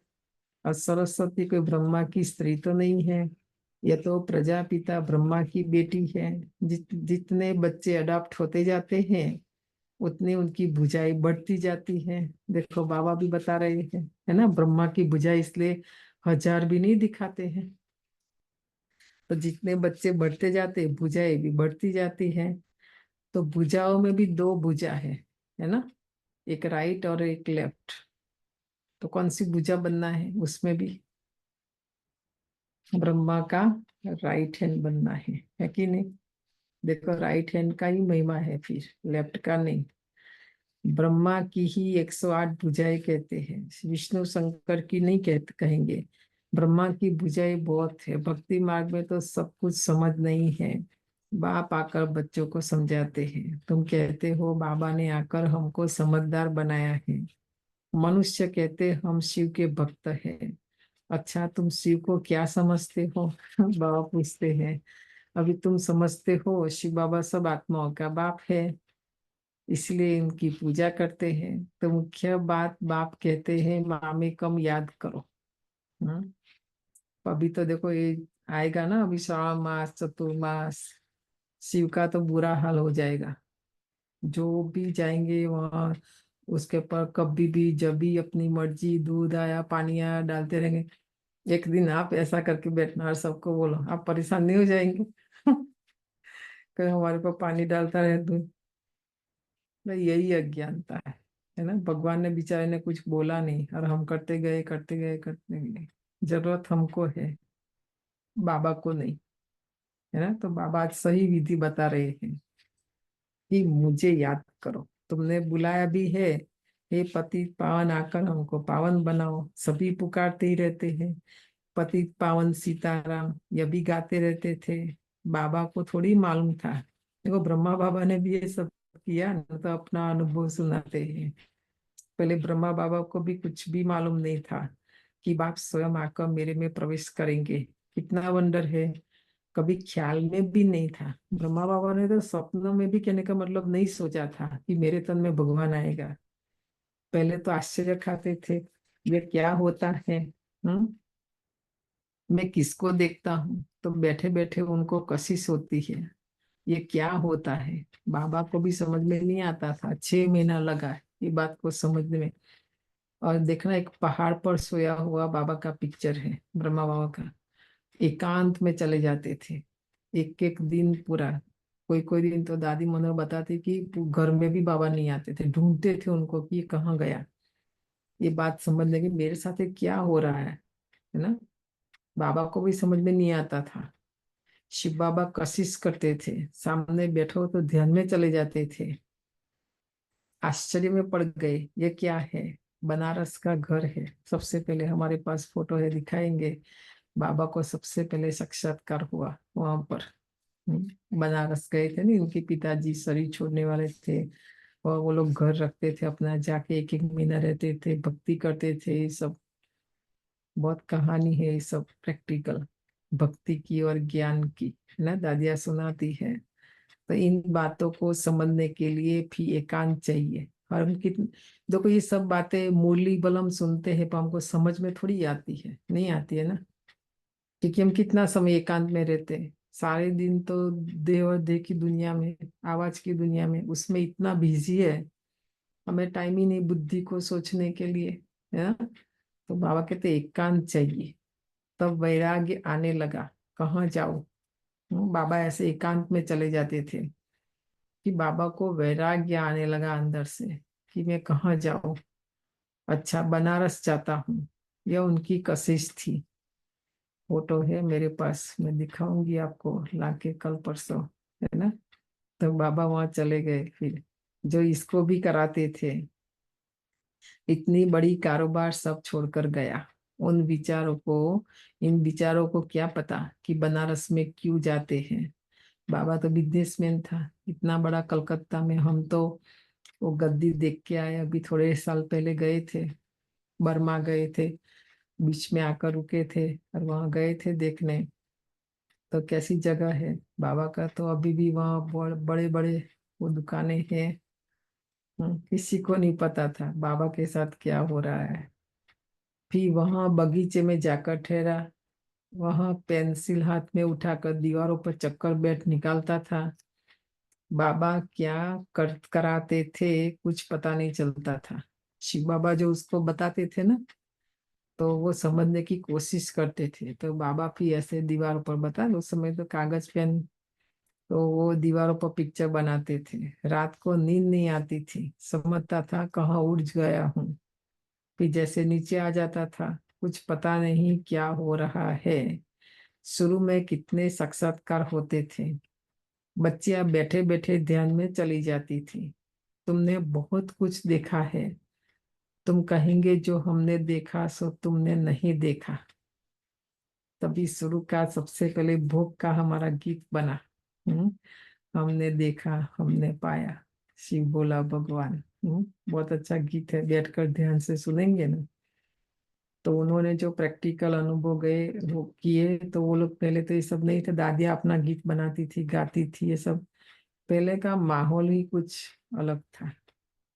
Speaker 4: और सरस्वती कोई ब्रह्मा की स्त्री तो नहीं है, ये तो प्रजापिता ब्रह्मा की बेटी है। जितने बच्चे अडॉप्ट होते जाते हैं, उतनी उनकी भुजाएं बढ़ती जाती हैं। देखो बाबा भी बता रहे हैं, है ना, ब्रह्मा की भुजा इसलिए 1000 भी नहीं दिखाते हैं। तो जितने बच्चे बढ़ते जाते, भुजाएं भी बढ़ती जाती हैं। तो भुजाओं में भी दो भुजा है ना, एक राइट और एक लेफ्ट। तो कौन सी भुजा बनना है, उसमें भी ब्रह्मा का राइट हैंड बनना है कि नहीं। देखो राइट हैंड का ही महिमा है, फिर लेफ्ट का नहीं। ब्रह्मा की ही 108 भुजाएं कहते हैं, विष्णु शंकर की नहीं कहेंगे। ब्रह्मा की भुजाएं बहुत है। भक्ति मार्ग में तो सब कुछ समझ नहीं है। बाप आकर बच्चों को समझाते हैं। तुम कहते हो बाबा ने आकर हमको समझदार बनाया है। मनुष्य कहते हम शिव के भक्त हैं। अच्छा तुम शिव को क्या समझते हो? बाबा पूछते हैं। अभी तुम समझते हो शिव बाबा सब आत्माओं का बाप है, इसलिए इनकी पूजा करते हैं। तो मुख्य बात बाप कहते हैं माँ में कम याद करो। हम्म। अभी तो देखो ये आएगा ना, अभी श्रावण मास चतुर्मास, शिव का तो बुरा हाल हो जाएगा। जो भी जाएंगे वहां, उसके पर कभी भी जब भी अपनी मर्जी दूध आया पानी आया डालते रहेंगे। एक दिन आप ऐसा करके बैठना और सबको बोलो, आप परेशान नहीं हो जाएंगे? कहीं हमारे पर पानी डालता रहे दूध। तो यही अज्ञानता है ना। भगवान ने बेचारे ने कुछ बोला नहीं और हम करते गए करते गए करते गए। जरूरत हमको है, बाबा को नहीं, है ना। तो बाबा आज सही विधि बता रहे हैं कि मुझे याद करो। तुमने बुलाया भी है, हे पति पावन आकर हमको पावन बनाओ। सभी पुकारते ही रहते हैं, पति पावन सीताराम, ये भी गाते रहते थे। बाबा को थोड़ी मालूम था। देखो ब्रह्मा बाबा ने भी ये सब किया ना, तो अपना अनुभव सुनाते हैं। पहले ब्रह्मा बाबा को भी कुछ भी मालूम नहीं था कि बाप स्वयं आकर मेरे में प्रवेश करेंगे। कितना वंडर है, कभी ख्याल में भी नहीं था। ब्रह्मा बाबा ने तो स्वप्न में भी, कहने का मतलब, नहीं सोचा था कि मेरे तन में भगवान आएगा। पहले तो आश्चर्य खाते थे, ये क्या होता है। हम्म। मैं किसको देखता हूँ, तो बैठे बैठे उनको कशिश होती है, ये क्या होता है। बाबा को भी समझ में नहीं आता था, 6 महीना लगा ये बात को समझने में। और देखना, एक पहाड़ पर सोया हुआ बाबा का पिक्चर है, ब्रह्मा बाबा का। एकांत में चले जाते थे, एक एक दिन पूरा। कोई कोई दिन तो दादी मनोहर बताती कि घर में भी बाबा नहीं आते थे, ढूंढते थे उनको कि ये कहाँ गया। ये बात समझने की मेरे साथ ये क्या हो रहा है ना। बाबा को भी समझ में नहीं आता था। शिव बाबा कशिश करते थे, सामने बैठो तो ध्यान में चले जाते थे। आश्चर्य में पड़ गए, ये क्या है। बनारस का घर है, सबसे पहले हमारे पास फोटो है, दिखाएंगे। बाबा को सबसे पहले साक्षात्कार हुआ वहां पर। बनारस गए थे ना, इनके पिताजी शरीर छोड़ने वाले थे, और वो लोग घर रखते थे अपना, जाके एक एक महीना रहते थे, भक्ति करते थे। ये सब बहुत कहानी है, ये सब प्रैक्टिकल भक्ति की और ज्ञान की, है ना, दादियाँ सुनाती है। तो इन बातों को समझने के लिए भी एकांत चाहिए। और हम कितने, देखो ये सब बातें मुरली बलम सुनते हैं, पर हमको समझ में थोड़ी आती है, नहीं आती है ना, क्योंकि हम कितना समय एकांत में रहते हैं। सारे दिन तो देह और देह की दुनिया में, आवाज की दुनिया में, उसमें इतना बिजी है, हमें टाइम ही नहीं बुद्धि को सोचने के लिए, है ना। तो बाबा कहते एकांत चाहिए। तब वैराग्य आने लगा, कहाँ जाऊं। बाबा ऐसे एकांत में चले जाते थे कि बाबा को वैराग्य आने लगा अंदर से कि मैं कहाँ जाऊं। अच्छा, बनारस जाता हूँ, यह उनकी कशिश थी। फोटो है मेरे पास, मैं दिखाऊंगी आपको लाके कल परसों, है ना। तो बाबा वहां चले गए फिर, जो इसको भी कराते थे, इतनी बड़ी कारोबार सब छोड़कर गया। उन विचारों को, इन विचारों को क्या पता कि बनारस में क्यों जाते हैं। बाबा तो बिजनेसमैन था, इतना बड़ा कलकत्ता में। हम तो वो गद्दी देख के आए, अभी थोड़े साल पहले गए थे, बर्मा गए थे, बीच में आकर रुके थे और वहां गए थे देखने। तो कैसी जगह है बाबा का, तो अभी भी वहाँ बड़े बड़े वो दुकानें हैं। किसी को नहीं पता था बाबा के साथ क्या हो रहा है। फिर वहां बगीचे में जाकर ठहरा, वहां पेंसिल हाथ में उठाकर दीवारों पर चक्कर बैठ निकालता था। बाबा क्या कराते थे कुछ पता नहीं चलता था। शिव बाबा जो उसको बताते थे ना, तो वो समझने की कोशिश करते थे। तो बाबा भी ऐसे दीवारों पर बता, उस समय तो कागज पेन, तो वो दीवारों पर पिक्चर बनाते थे। रात को नींद नहीं आती थी, समझता था कहाँ उड़ गया हूँ। फिर जैसे नीचे आ जाता था, कुछ पता नहीं क्या हो रहा है। शुरू में कितने साक्षात्कार होते थे, बच्चियां बैठे बैठे ध्यान में चली जाती थी। तुमने बहुत कुछ देखा है, तुम कहेंगे जो हमने देखा सो तुमने नहीं देखा। तभी शुरू का सबसे पहले भोग का हमारा गीत बना। हम्म, हमने देखा हमने पाया, शिव बोला भगवान। बहुत अच्छा गीत है, बैठकर ध्यान से सुनेंगे ना। तो उन्होंने जो प्रैक्टिकल अनुभव गए वो किए, तो वो लोग पहले तो ये सब नहीं थे, दादियाँ अपना गीत बनाती थी, गाती थी, ये सब पहले का माहौल ही कुछ अलग था।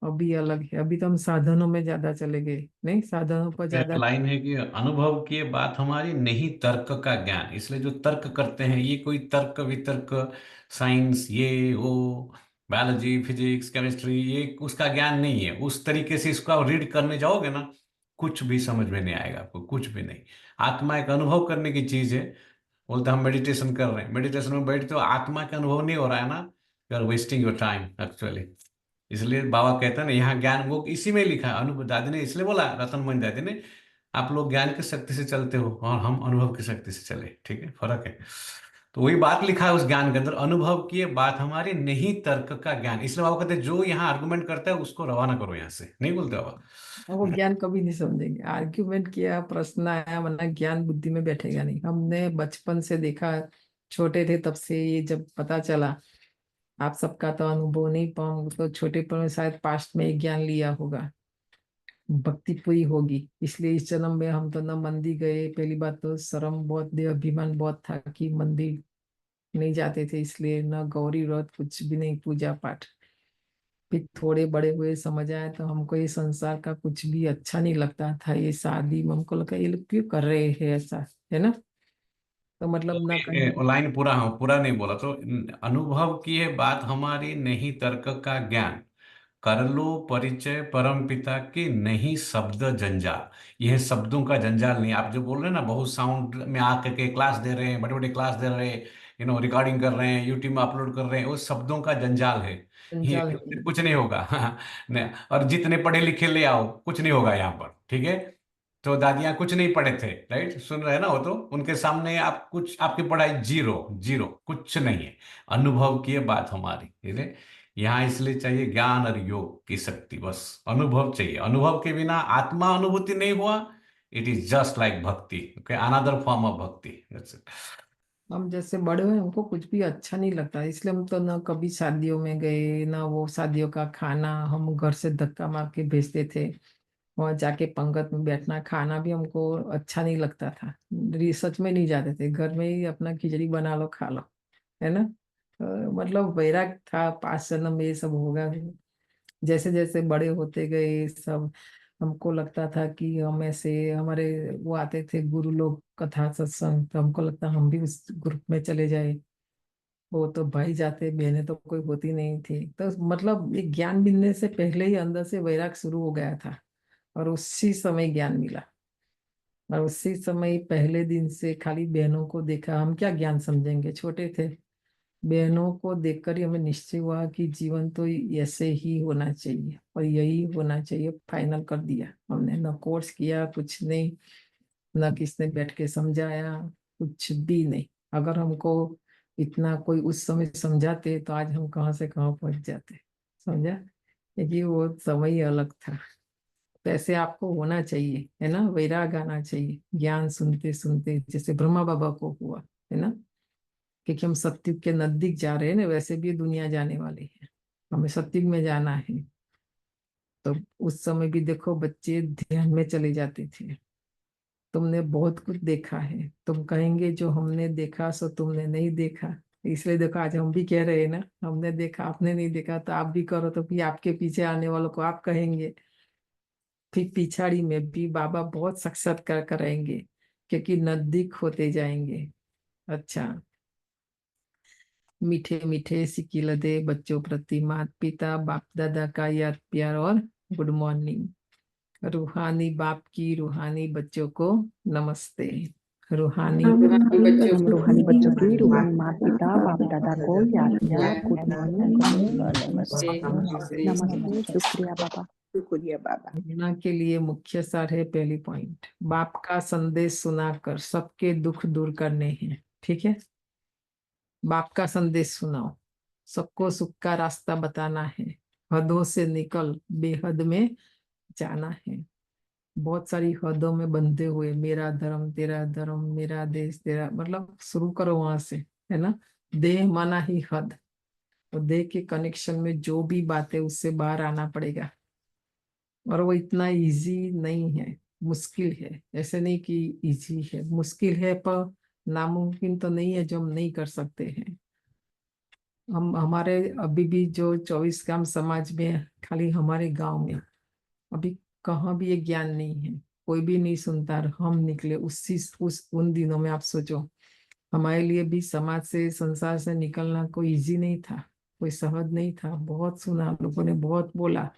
Speaker 4: अभी अलग है, अभी तो हम साधनों में ज्यादा चले गए, नहीं साधनों पर
Speaker 6: एक
Speaker 4: ज्यादा।
Speaker 6: लाइन है कि अनुभव की बात हमारी नहीं तर्क का ज्ञान। इसलिए जो तर्क करते हैं ये कोई तर्क वितर्क, साइंस ये वो, बायोलॉजी फिजिक्स केमिस्ट्री, ये उसका ज्ञान नहीं है। उस तरीके से इसको आप रीड करने जाओगे ना, कुछ भी समझ में नहीं आएगा आपको, कुछ भी नहीं। आत्मा एक अनुभव करने की चीज है। बोलते हैं हम मेडिटेशन कर रहे हैं, मेडिटेशन में बैठते हो, आत्मा का अनुभव नहीं हो रहा है ना, you are wasting your time actually. इसलिए बाबा कहते हैं ना यहाँ ज्ञान, वो इसी में लिखा है। अनुभव दादी ने इसलिए बोला, रतनमणि दादी ने, आप लोग ज्ञान की शक्ति से चलते हो और हम अनुभव की शक्ति से चले, ठीक है, फर्क है। तो वही बात लिखा है उस ज्ञान के अंदर, अनुभव की ये बात हमारी नहीं तर्क का ज्ञान। इसलिए बाबा कहते हैं जो यहाँ आर्गुमेंट करता है उसको रवाना करो यहाँ से, नहीं बोलते बाबा।
Speaker 4: वो ज्ञान कभी नहीं समझेंगे, आर्ग्यूमेंट किया, प्रश्न आया, वरना ज्ञान बुद्धि में बैठेगा नहीं। हमने बचपन से देखा, छोटे थे तब से ये जब पता चला। आप सबका तो अनुभव नहीं पाऊंगा, तो छोटे पर में शायद पास्ट में ही ज्ञान लिया होगा, भक्ति पूरी होगी। इसलिए इस जन्म में हम तो न मंदिर गए। पहली बात तो शर्म बहुत, देह अभिमान बहुत था कि मंदिर नहीं जाते थे, इसलिए न गौरी व्रत कुछ भी नहीं, पूजा पाठ। फिर थोड़े बड़े हुए समझ आए तो हमको ये संसार का कुछ भी अच्छा नहीं लगता था। ये शादी में हमको लगा ये लोग क्यों कर रहे हैं ऐसा, है ना। तो
Speaker 6: तो
Speaker 4: मतलब ना कहीं।
Speaker 6: वो लाइन पूरा, हाँ पूरा नहीं बोला तो, अनुभव की है बात हमारी नहीं तर्क का ज्ञान, कर लो परिचय परम पिता की नहीं शब्द जंजाल। यह शब्दों का जंजाल नहीं। आप जो बोल रहे हैं ना, बहुत साउंड में आकर के क्लास दे रहे हैं, बड़े बड़े क्लास दे रहे हैं, रिकॉर्डिंग कर रहे हैं, यूट्यूब में अपलोड कर रहे हैं, वो शब्दों का जंजाल है। ये
Speaker 4: जंजाल है।
Speaker 6: कुछ नहीं होगा नहीं। और जितने पढ़े लिखे ले आओ, कुछ नहीं होगा यहाँ पर, ठीक है। तो दादियाँ कुछ नहीं पढ़े थे, राइट, सुन रहे हैं ना, वो तो उनके सामने आप कुछ, आपकी पढ़ाई जीरो, जीरो, कुछ नहीं है। अनुभव की ये बात हमारी, ठीक है। यहाँ इसलिए चाहिए ज्ञान और योग की शक्ति, बस अनुभव चाहिए। अनुभव के बिना आत्मा अनुभूति नहीं हुआ, इट इज जस्ट लाइक भक्ति, ओके, अनदर फॉर्म ऑफ भक्ति, दैट्स इट।
Speaker 4: हम जैसे बड़े हुए, हमको कुछ भी अच्छा नहीं लगता, इसलिए हम तो ना कभी शादियों में गए, ना वो शादियों का खाना हम घर से धक्का मार के भेजते थे। वहां जाके पंगत में बैठना, खाना भी हमको अच्छा नहीं लगता था। सच में नहीं जाते थे, घर में ही अपना खिचड़ी बना लो खा लो, है ना। मतलब वैराग था, 5 जन्म में ये सब होगा। जैसे जैसे बड़े होते गए सब, हमको लगता था कि हम ऐसे, हमारे वो आते थे गुरु लोग कथा सत्संग, तो हमको लगता हम भी उस ग्रुप में चले जाए। वो तो भाई जाते, बहनें तो कोई होती नहीं थी, तो मतलब ये ज्ञान मिलने से पहले ही अंदर से वैराग शुरू हो गया था, और उसी समय ज्ञान मिला। और उसी समय पहले दिन से खाली बहनों को देखा, हम क्या ज्ञान समझेंगे, छोटे थे। बहनों को देखकर ही हमें निश्चय हुआ कि जीवन तो ऐसे ही होना चाहिए और यही होना चाहिए, फाइनल कर दिया हमने। न कोर्स किया, कुछ नहीं, न किसने बैठ के समझाया, कुछ भी नहीं। अगर हमको इतना कोई उस समय समझाते तो आज हम कहाँ से कहाँ पहुंच जाते, समझा। क्योंकि वो समय ही अलग था। तो ऐसे आपको होना चाहिए, है ना, वैराग आना चाहिए ज्ञान सुनते सुनते, जैसे ब्रह्मा बाबा को हुआ, है ना। क्योंकि हम सत्युग के नजदीक जा रहे हैं ना, वैसे भी दुनिया जाने वाली है, हमें सत्युग में जाना है। तो उस समय भी देखो बच्चे ध्यान में चले जाते थे। तुमने बहुत कुछ देखा है, तुम कहेंगे जो हमने देखा सो तुमने नहीं देखा। इसलिए देखो आज हम भी कह रहे हैं ना, हमने देखा आपने नहीं देखा, तो आप भी करो, तो फिर आपके पीछे आने वालों को आप कहेंगे। फिर पिछाड़ी में भी बाबा बहुत साक्षात्कार कराएंगे, क्योंकि नजदीक होते जाएंगे। अच्छा, मीठे मीठे सिकिल दे बच्चों प्रति माता पिता बाप दादा का याद प्यार और गुड मॉर्निंग। रूहानी बाप की रूहानी बच्चों को नमस्ते। रूहानी
Speaker 7: हम
Speaker 3: रूहानी बच्चों की रूहानी
Speaker 7: माता
Speaker 3: माता पिता बाप दादा को याद प्यार, गुड मॉर्निंग,
Speaker 4: नमस्ते।
Speaker 3: नमस्ते, नमस्ते, शुक्रिया बाबा।
Speaker 7: शुक्रिया बाबा।
Speaker 4: प्रेरणा के लिए मुख्य सार है, पहली पॉइंट, बाप का संदेश सुनाकर सबके दुख दूर करने हैं। ठीक है, बाप का संदेश सुनाओ, सबको सुख का रास्ता बताना है, हदों से निकल बेहद में जाना है। बहुत सारी हदों में बंधे हुए, मेरा धर्म तेरा धर्म, मेरा देश तेरा, मतलब शुरू करो वहां से, है ना। देह माना ही हद, और देह के कनेक्शन में जो भी बात है उससे बाहर आना पड़ेगा। और वो इतना इजी नहीं है, मुश्किल है। ऐसे नहीं कि इजी है, मुश्किल है, पर नामुमकिन तो नहीं है जो हम नहीं कर सकते हैं। हम हमारे अभी भी जो 24 गांव समाज में है, खाली हमारे गांव में अभी कहाँ भी ये ज्ञान नहीं है, कोई भी नहीं सुनता। और हम निकले उस उन दिनों में, आप सोचो, हमारे लिए भी समाज से संसार से निकलना कोई इजी नहीं था, कोई सहज नहीं था। बहुत सुना, लोगों ने बहुत बोला,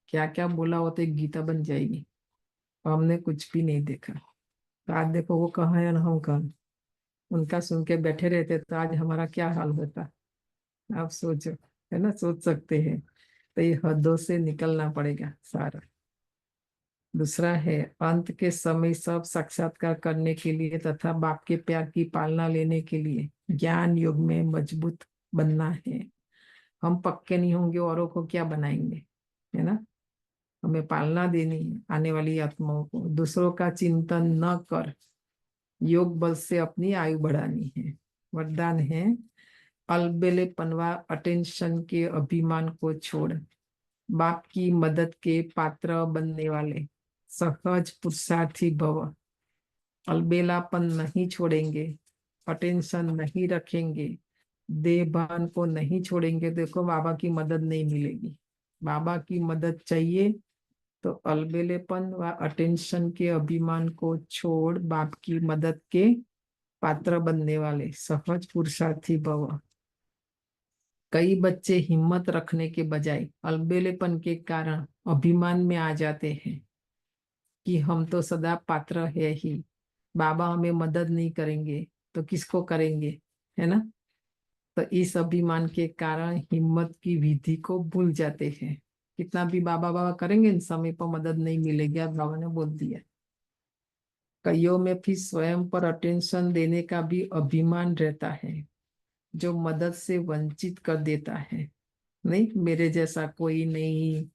Speaker 4: क्या क्या बोला, वो तो एक गीता बन जाएगी, और हमने कुछ भी नहीं देखा। तो आज देखो वो कहाँ है और हम कहाँ। उनका सुन के बैठे रहते तो आज हमारा क्या हाल होता, आप सोचो, है ना, सोच सकते हैं। तो ये हदों से निकलना पड़ेगा सारा। दूसरा है, अंत के समय सब साक्षात्कार करने के लिए तथा बाप के प्यार की पालना लेने के लिए ज्ञान योग में मजबूत बनना है। हम पक्के नहीं होंगे, औरों को क्या बनाएंगे, है ना। हमें पालना देनी है आने वाली आत्माओं को। दूसरों का चिंतन न कर योग बल से अपनी आयु बढ़ानी है। वरदान है, अलबेलेपनवा अटेंशन के अभिमान को छोड़ बाप की मदद के पात्र बनने वाले सहज पुरुषार्थी भव। अलबेलापन नहीं छोड़ेंगे, अटेंशन नहीं रखेंगे, देह भान को नहीं छोड़ेंगे, देखो बाबा की मदद नहीं मिलेगी। बाबा की मदद चाहिए तो अलबेलेपन व अटेंशन के अभिमान को छोड़ बाप की मदद के पात्र बनने वाले सहज पुरुषार्थी भव। कई बच्चे हिम्मत रखने के बजाय अलबेलेपन के कारण अभिमान में आ जाते हैं कि हम तो सदा पात्र है ही, बाबा हमें मदद नहीं करेंगे तो किसको करेंगे, है ना। तो इस अभिमान के कारण हिम्मत की विधि को भूल जाते हैं। कितना भी बाबा बाबा करेंगे, इन समय पर मदद नहीं मिलेगी, आज बाबा ने बोल दिया। कईयों में फिर स्वयं पर अटेंशन देने का भी अभिमान रहता है, जो मदद से वंचित कर देता है। नहीं, मेरे जैसा कोई नहीं,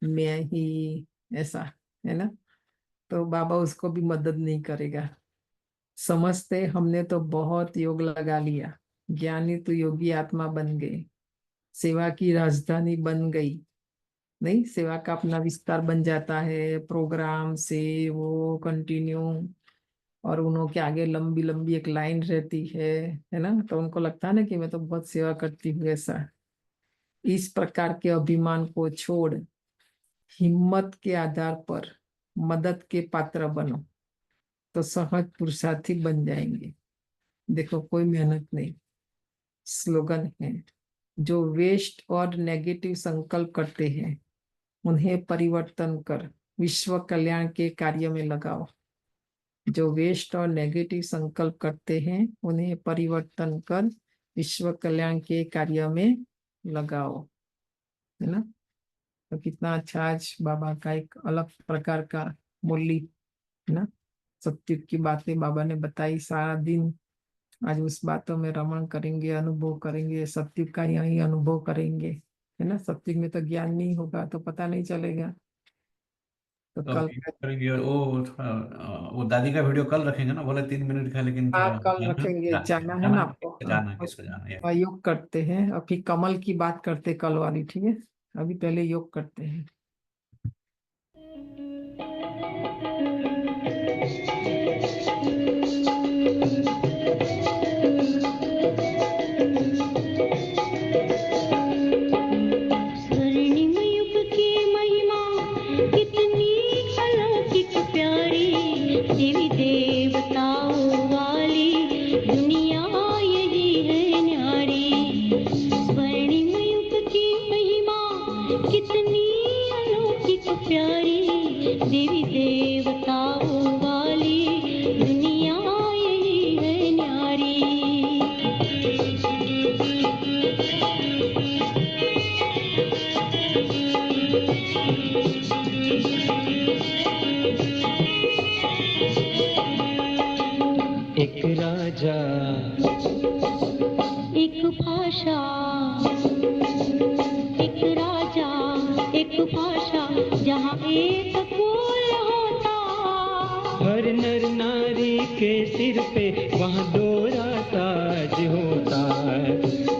Speaker 4: मैं ही ऐसा, है ना। तो बाबा उसको भी मदद नहीं करेगा। समझते हमने तो बहुत योग लगा लिया, ज्ञानी तो योगी आत्मा बन गए, सेवा की राजधानी बन गई। नहीं, सेवा का अपना विस्तार बन जाता है, प्रोग्राम से वो कंटिन्यू, और उन्हों के आगे लंबी लंबी एक लाइन रहती है ना। तो उनको लगता है ना कि मैं तो बहुत सेवा करती हूँ, ऐसा। इस प्रकार के अभिमान को छोड़ हिम्मत के आधार पर मदद के पात्र बनो, तो सहज पुरुषार्थी बन जाएंगे। देखो कोई मेहनत नहीं, स्लोगन है। जो वेस्ट और नेगेटिव संकल्प करते हैं उन्हें परिवर्तन कर विश्व कल्याण के कार्य में लगाओ। जो वेस्ट और नेगेटिव संकल्प करते हैं उन्हें परिवर्तन कर विश्व कल्याण के कार्य में लगाओ, है ना। तो कितना अच्छा आज बाबा का एक अलग प्रकार का मुरली, है ना। सत्युग की बातें बाबा ने बताई, सारा दिन आज उस बातों में रमण करेंगे, अनुभव करेंगे, सत्युग का यही अनुभव करेंगे, है ना। सत्युग में तो ज्ञान नहीं होगा तो पता नहीं चलेगा। तो
Speaker 6: तो
Speaker 4: कल
Speaker 6: करेंगे। और वो दादी का वीडियो कल रखेंगे ना, बोले 3 मिनट का, लेकिन थोड़ा
Speaker 4: कल रखेंगे, जाना है ना आपको।
Speaker 6: किसको जाना है?
Speaker 4: योग करते हैं और फिर कमल की बात करते कल वाली, ठीक है। अभी पहले योग करते हैं।
Speaker 8: स्वर्णिम युग की महिमा कितनी अलौकिक प्यारी, देवी देवताओं वाली दुनिया यही है न्यारी। स्वर्णिम युग की महिमा कितनी अलौकिक प्यारी, देवी देवताओं वाली दुनिया यही है न्यारी।
Speaker 11: एक राजा
Speaker 8: एक भाषा, एक राजा एक भाषा, जहाँ एक कुल होता।
Speaker 11: हर नर नारी के सिर पे वहाँ दोहरा ताज होता।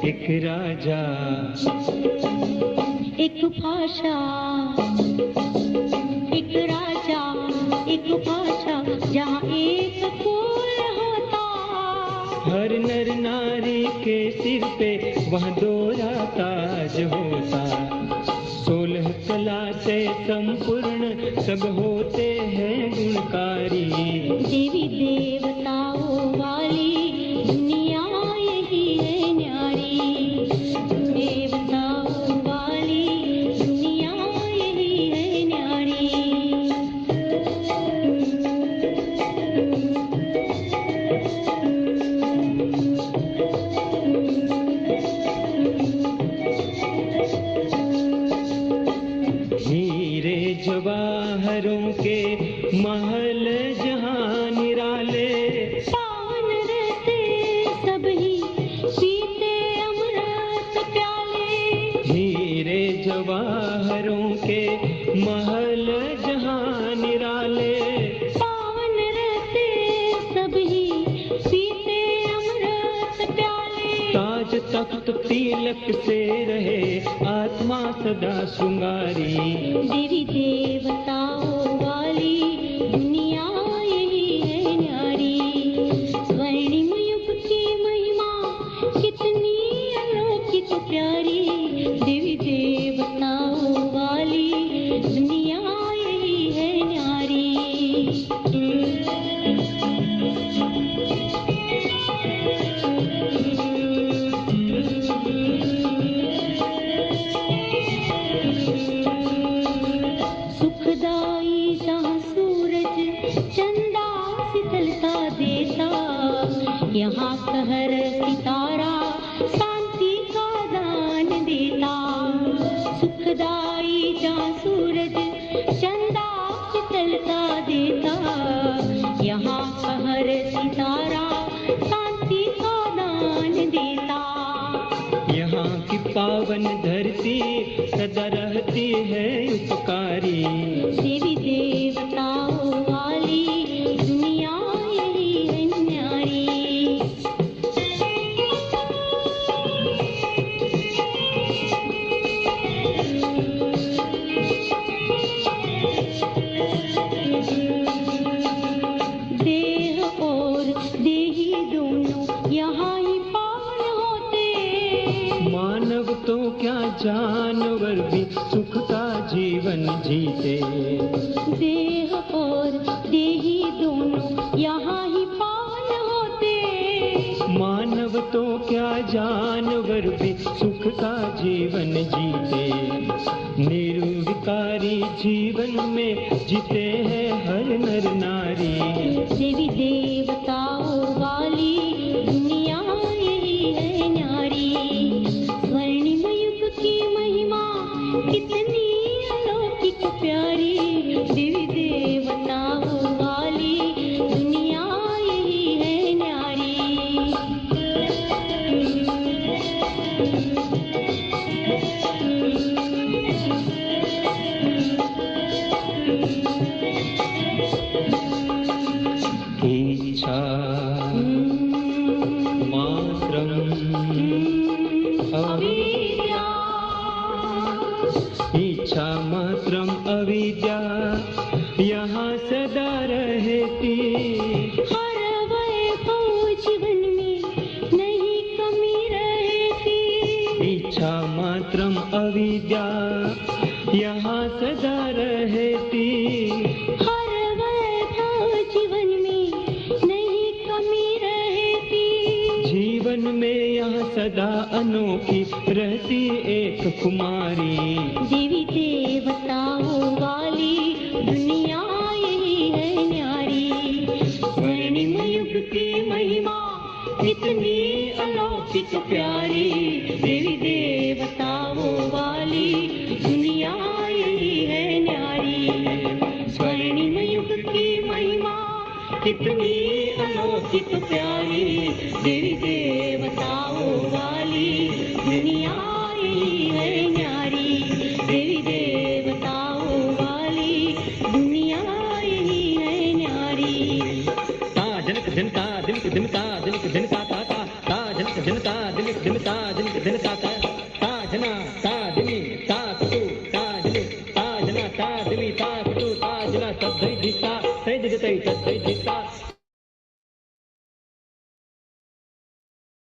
Speaker 11: एक राजा
Speaker 8: एक भाषा, एक राजा एक भाषा, जहाँ एक कुल होता।
Speaker 11: हर नर नारी के सिर पे वहाँ दोहरा ताज होता। 16 कला से संपूर्ण सब होते हैं गुणकारी।
Speaker 8: देवी देवताओं वाली दुनिया यही है न्यारी। देवताओं वाली दुनिया यही है न्यारी।
Speaker 11: हीरे जवाहरों के महल जहाँ निराले।
Speaker 8: पावन रहते सभी पीते अमृत प्याले।
Speaker 11: हीरे जवाहरों के महल जहाँ निराले।
Speaker 8: पावन रहते सभी पीते अमृत प्याले।
Speaker 11: ताज तख्त तिलक से रहे आत्मा सदा श्रृंगारी।
Speaker 8: देवी देवताओं वाली दुनिया यही है न्यारी। स्वर्णिम युग की महिमा कितनी अलौकिक प्यारी, देवी देवताओं वाली दुनिया यही है न्यारी। सुखदाई जहाँ सूरज चंदा शीतलता देता, यहाँ कहर सितारा शांति का दान देता। सुखदाई जहाँ सूरज चंदा शीतलता देता, यहाँ कहर सितारा शांति का दान देता।
Speaker 11: यहाँ की पावन धरती सदा रहती है उपकारी।
Speaker 8: देवी देवताओं वाली दुनिया यही है न्यारी। देह और देही दोनों यहाँ ही पावन होते।
Speaker 11: मानव तो क्या जानवर भी सुख का जीवन जीते।
Speaker 8: देह और देही दोनों यहाँ ही पावन होते।
Speaker 11: मानव तो क्या जान जीवन जीते, निर्विकारी जीवन में जीते हैं हर नर नारी।
Speaker 8: देवी देवताओं वाली दुनिया यही है न्यारी। स्वर्णिम युग की महिमा कितनी अलौकिक प्यारी। देवी देवताओं वाली दुनिया यही है न्यारी।
Speaker 11: इच्छा मात्रम
Speaker 8: अविद्या,
Speaker 11: इच्छा मात्रम अविद्या यहाँ सदा रहती।
Speaker 8: हर वैभव जीवन में नहीं कमी रहती।
Speaker 11: इच्छा मात्रम अविद्या यहाँ सदा रहती।
Speaker 8: हर वैभव जीवन में नहीं कमी रहती।
Speaker 11: जीवन में यहाँ सदा अनोखी रहती एक कुमारी।
Speaker 8: देवी देवताओं वाली दुनिया यही है न्यारी। स्वर्णिम युग की महिमा कितनी अलौकिक प्यारी। देवी देवताओं वाली दुनिया यही है न्यारी। स्वर्णिम युग की महिमा कितनी अलौकिक प्यारी। देवी देवताओं वाली दुनिया यही है न्यारी। देवी देवताओं वाली दुनिया यही है न्यारी।
Speaker 11: ता जनक जनता दिनक दिनता